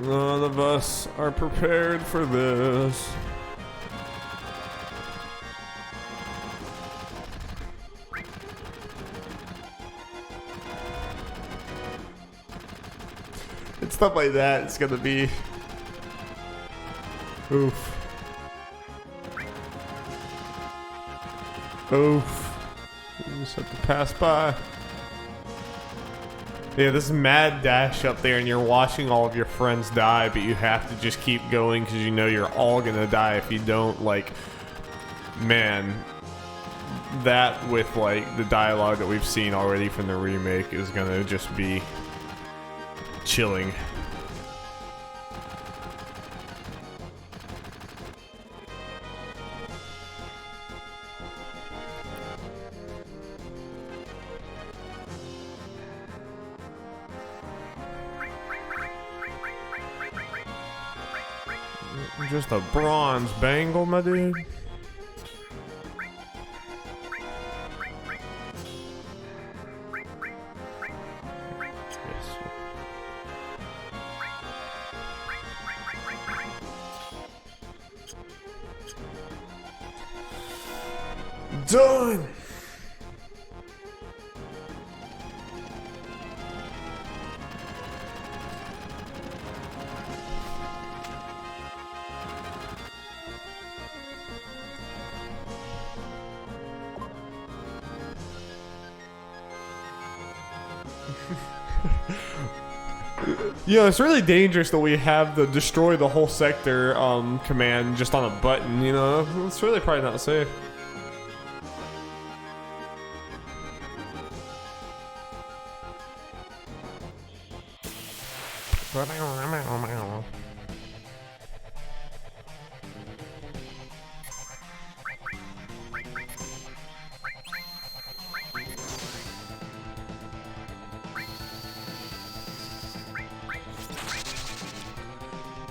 None of us are prepared for this. It's stuff like that. It's gonna be oof. Oof. You just have to pass by. Yeah, this mad dash up there and you're watching all of your friends die, but you have to just keep going because you know you're all gonna die if you don't. Like, man, that with like the dialogue that we've seen already from the remake is gonna just be chilling. Just a bronze bangle, my dude. Done! Yeah, it's really dangerous that we have the destroy the whole sector command just on a button, you know? It's really probably not safe.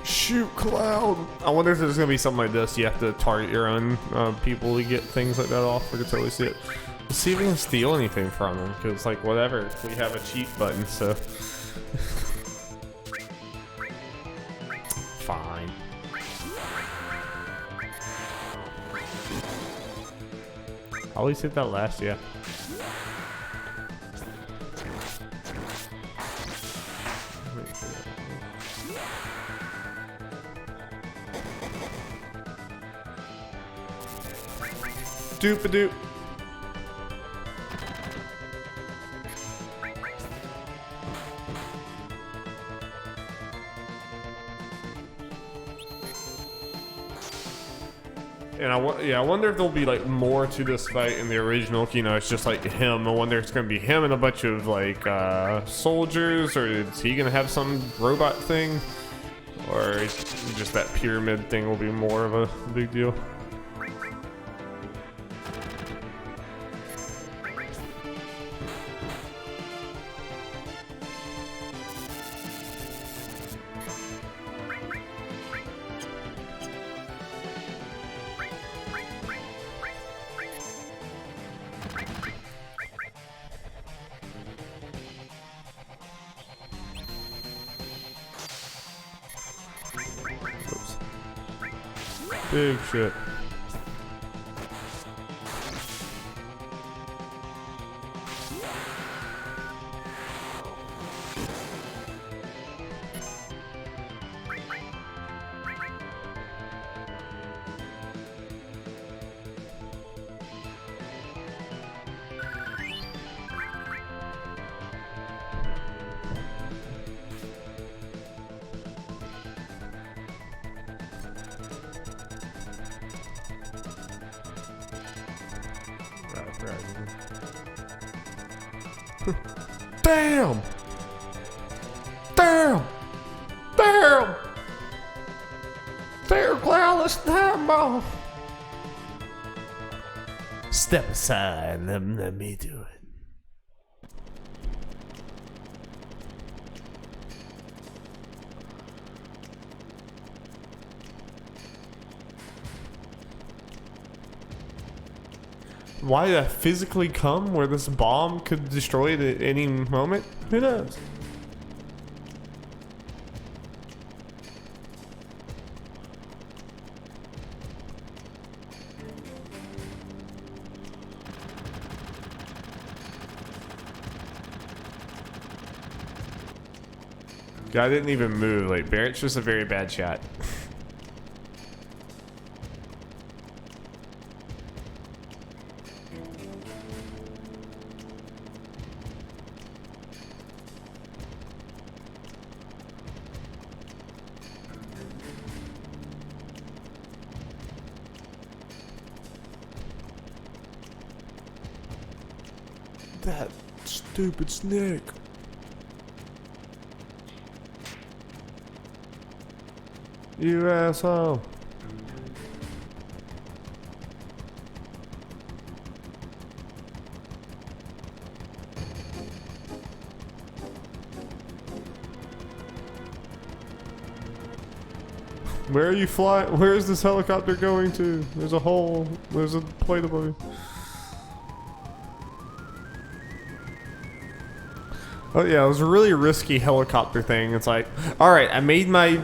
Shoot, Cloud! I wonder if there's gonna be something like this. You have to target your own people to get things like that off. We can totally see it. Let's see if we can steal anything from them, because, like, whatever. We have a cheat button, so. Fine. I always hit that last, yeah. Doop-a-doop. And I wonder if there'll be like more to this fight in the original. You know, it's just like him. I wonder if it's gonna be him and a bunch of like soldiers, or is he gonna have some robot thing, or just that pyramid thing will be more of a big deal. Big shit. Damn! Damn! Damn! There, Cloud, let's time off. Step aside and let me do it. Why did that physically come where this bomb could destroy it at any moment? Who knows? Guy didn't even move. Like, Barrett's just a very bad shot. That stupid snake. You asshole. Where are you flying? Where is this helicopter going to? There's a hole. There's a plate above you. Oh yeah, it was a really risky helicopter thing. It's like, alright, I made my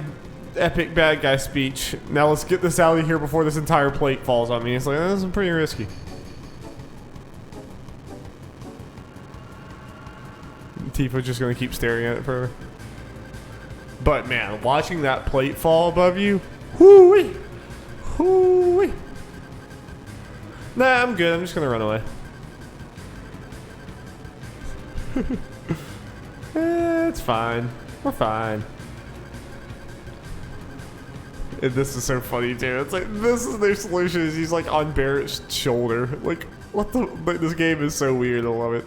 epic bad guy speech. Now let's get this out of here before this entire plate falls on me. It's like, this is pretty risky. Tifa's just gonna keep staring at it forever. But man, watching that plate fall above you, whoo-wee, whoo-wee. Nah, I'm good. I'm just gonna run away. It's fine. We're fine. And this is so funny too. It's like this is their solution. Is he's like on Barrett's shoulder. Like what the? Like, this game is so weird. I love it.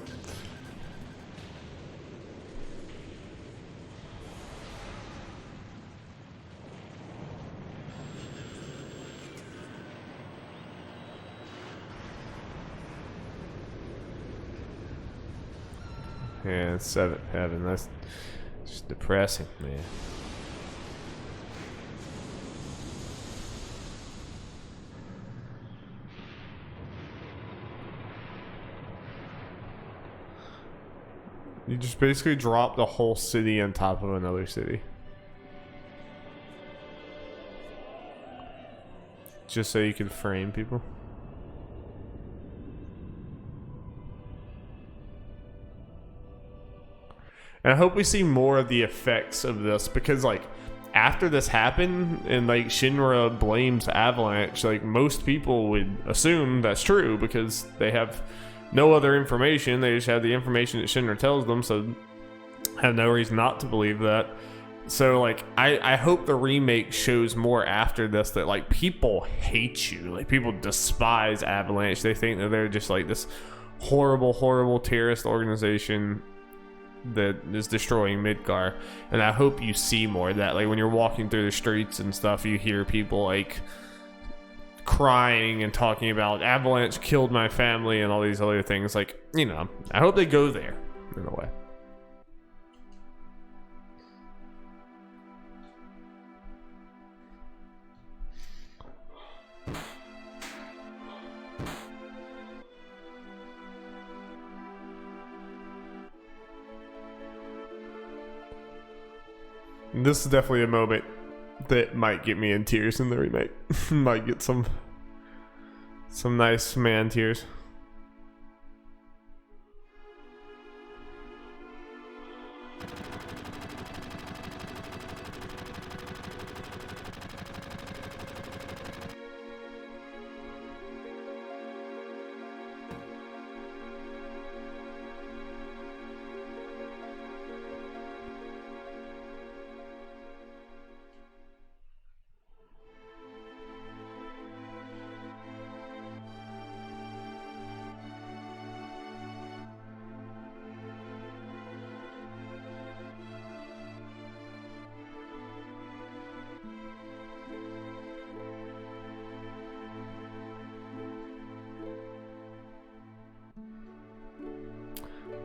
Yeah, it's 7th heaven. That's just depressing, man. You just basically drop the whole city on top of another city. Just so you can frame people. And I hope we see more of the effects of this, because like after this happened and like Shinra blames Avalanche, like most people would assume that's true because they have no other information. They just have the information that Shinra tells them, so have no reason not to believe that. So like I hope the remake shows more after this that like people hate you, like people despise Avalanche. They think that they're just like this horrible terrorist organization that is destroying Midgar. And I hope you see more of that. Like when you're walking through the streets and stuff, you hear people like crying and talking about Avalanche killed my family and all these other things. Like, you know, I hope they go there in a way. This is definitely a moment that might get me in tears in the remake. Might get some nice man tears.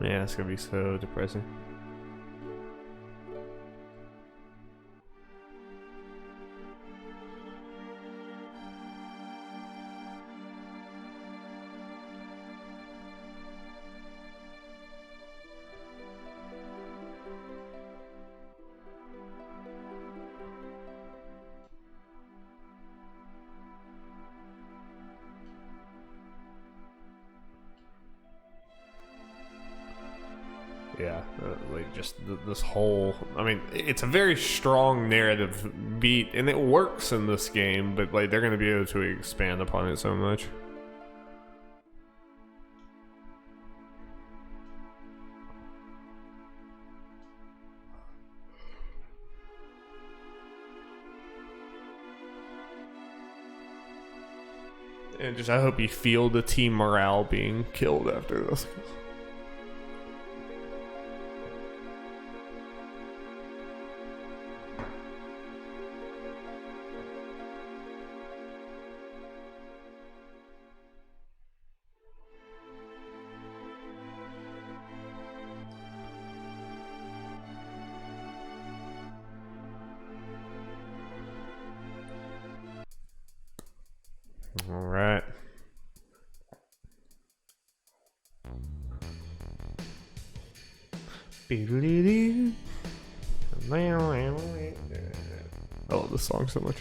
Man, it's gonna be so depressing. Yeah, like just this whole, I mean, it's a very strong narrative beat and it works in this game, but like they're going to be able to expand upon it so much. And just, I hope you feel the team morale being killed after this. All right. I love this song so much.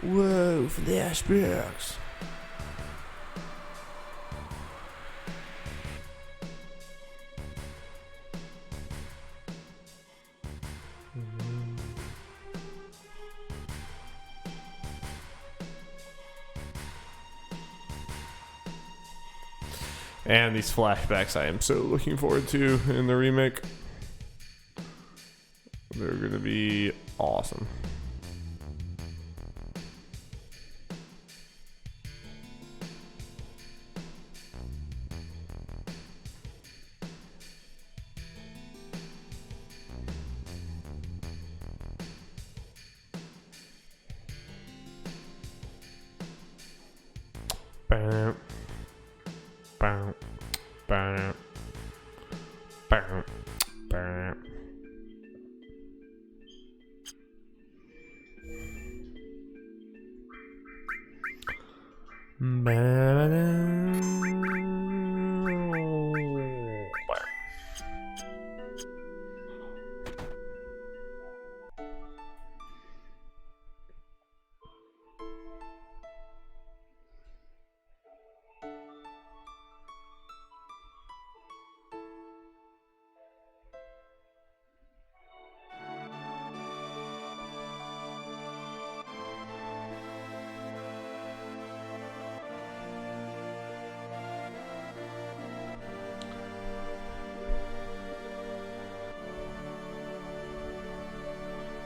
Whoa, flashbacks. And these flashbacks I am so looking forward to in the remake. They're going to be awesome. Bam. Bam. Bam. Bam. Bam.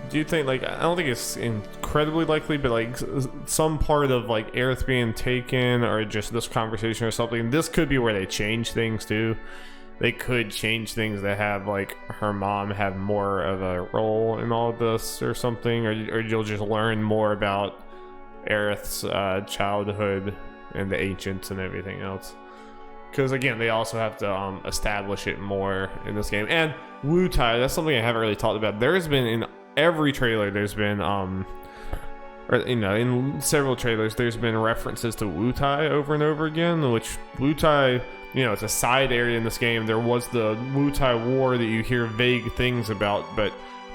Do you think, like, I don't think it's incredibly likely, but like some part of like Aerith being taken, or just this conversation or something, this could be where they change things too. They could change things that have like her mom have more of a role in all of this or something, or you'll just learn more about Aerith's childhood and the ancients and everything else. Because again, they also have to establish it more in this game. And Wu Tai, that's something I haven't really talked about. There's been in every trailer, there's been or you know, in several trailers, there's been references to Wu Tai over and over again. Which Wu Tai, you know, it's a side area in this game. There was the Wu Tai War that you hear vague things about, but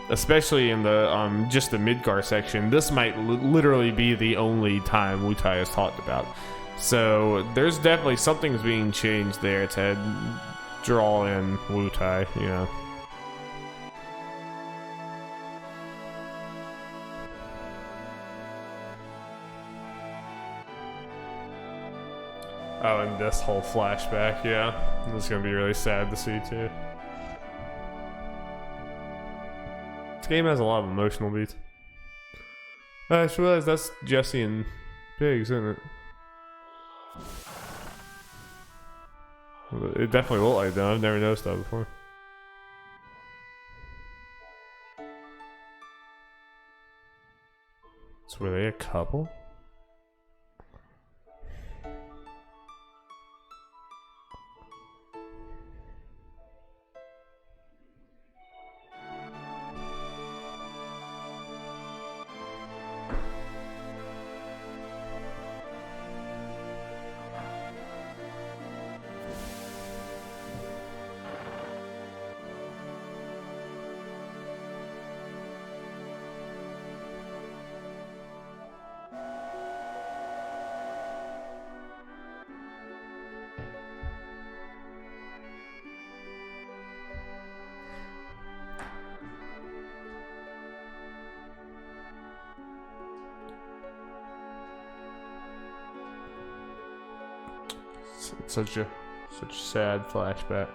especially in the just the Midgar section, this might literally be the only time Wu Tai is talked about. So there's definitely something's being changed there to draw in Wu Tai, you know. Oh, and this whole flashback, yeah. This is gonna be really sad to see too. This game has a lot of emotional beats. I just realized that's Jesse and Pigs, isn't it? It definitely looked like that. I've never noticed that before. So were they a couple? Such a sad flashback.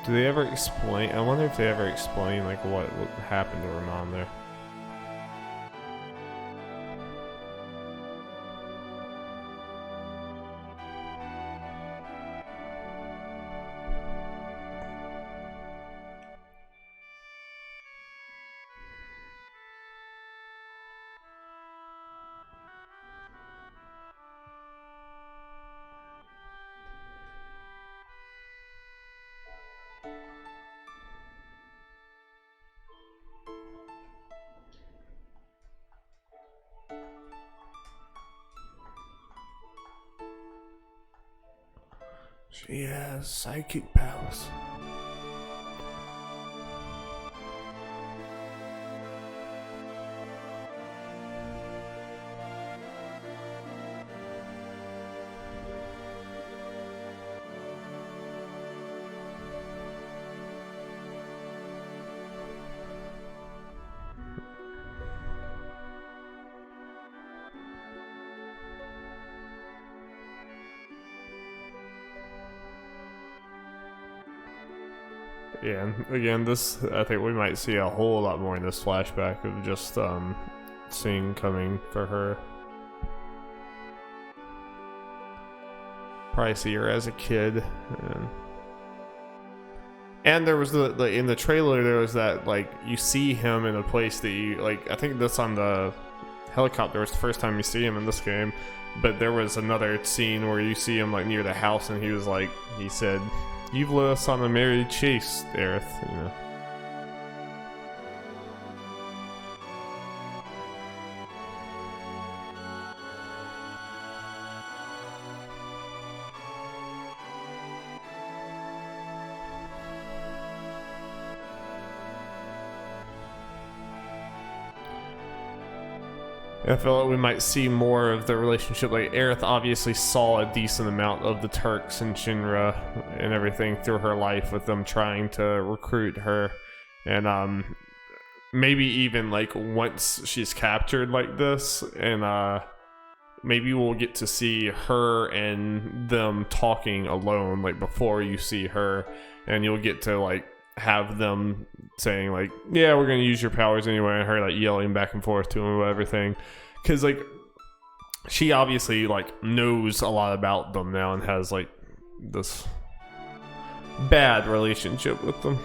Do they ever explain? I wonder if they ever explain like what happened to her mom there. She has psychic powers. Yeah, and again, this, I think we might see a whole lot more in this flashback of just seeing coming for her. Probably see her as a kid. And there was the in the trailer, there was that, like, you see him in a place that you, like, I think that's on the helicopter. It's the first time you see him in this game. But there was another scene where you see him, like, near the house, and he was like, he said, "You've led us on a merry chase, Aerith," you know. I feel like we might see more of the relationship. Like, Aerith obviously saw a decent amount of the Turks and Shinra and everything through her life, with them trying to recruit her. And maybe even, like, once she's captured like this, and maybe we'll get to see her and them talking alone, like, before you see her, and you'll get to, like, have them saying, like, "Yeah, we're gonna use your powers anyway," and her, like, yelling back and forth to him about everything, because, like, she obviously, like, knows a lot about them now and has, like, this bad relationship with them.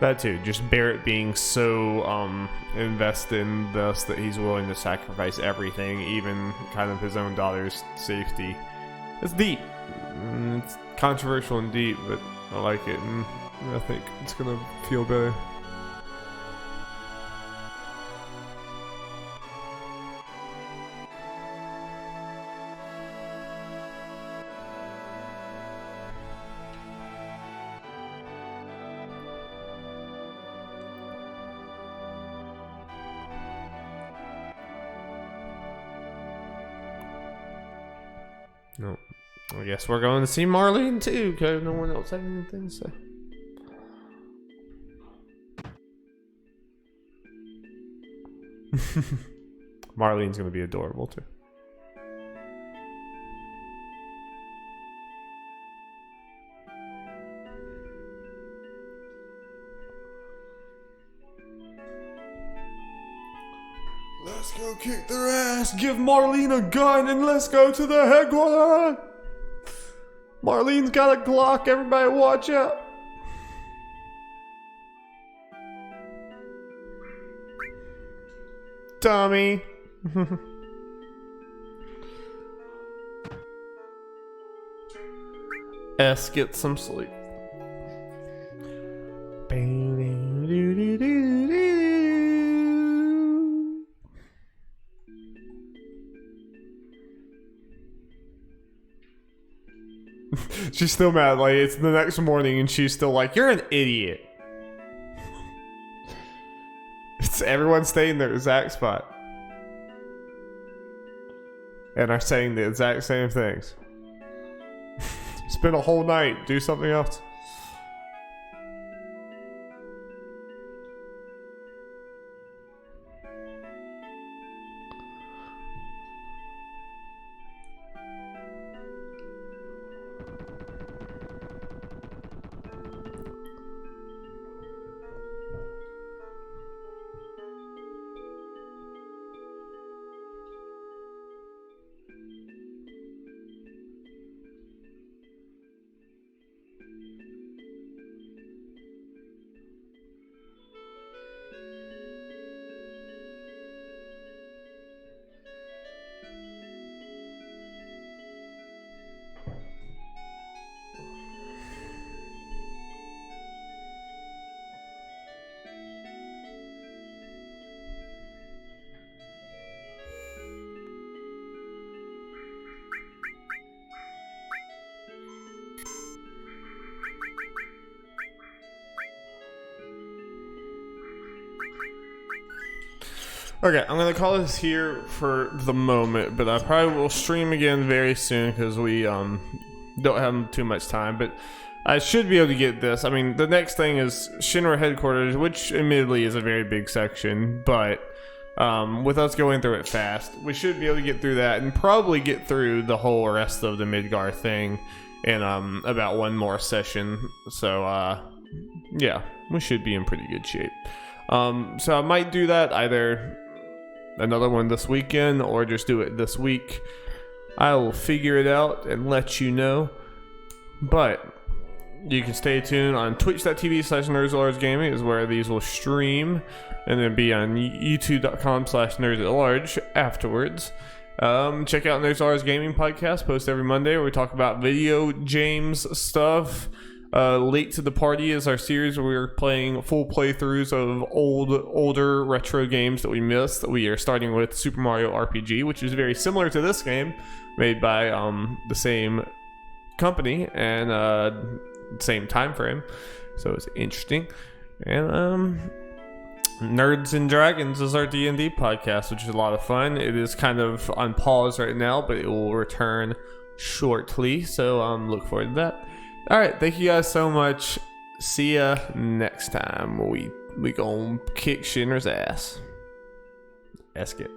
That too, just Barrett being so invested in this that he's willing to sacrifice everything, even kind of his own daughter's safety. It's deep. It's controversial and deep, but I like it, and I think it's gonna feel better. No, I guess we're going to see Marlene too, because no one else had anything to say. Marlene's going to be adorable too. Let's go kick their ass, give Marlene a gun, and let's go to the headquarters! Marlene's got a Glock, everybody watch out! Tommy! S, get some sleep. She's still mad, like, it's the next morning and she's still like, "You're an idiot." It's everyone staying in their exact spot. And are saying the exact same things. Spend a whole night, do something else. Okay, I'm gonna call this here for the moment, but I probably will stream again very soon because we don't have too much time. But I should be able to get this. I mean, the next thing is Shinra headquarters, which admittedly is a very big section, but with us going through it fast, we should be able to get through that and probably get through the whole rest of the Midgar thing in about one more session. So yeah, we should be in pretty good shape. So I might do that, either another one this weekend or just do it this week. I will figure it out and let you know. But you can stay tuned on twitch.tv/nerdsalargegaming is where these will stream, and then be on youtube.com/nerdsalarge afterwards. Check out Nerds Alars Gaming podcast, post every Monday, where we talk about video games stuff. Late to the Party is our series where we're playing full playthroughs of older retro games that we missed. We are starting with Super Mario RPG, which is very similar to this game, made by the same company and same time frame, so it's interesting. And Nerds and Dragons is our D&D podcast, which is a lot of fun. It is kind of on pause right now, but it will return shortly, so look forward to that. All right, thank you guys so much. See ya next time. We gon' kick Shinra's ass. Ask it.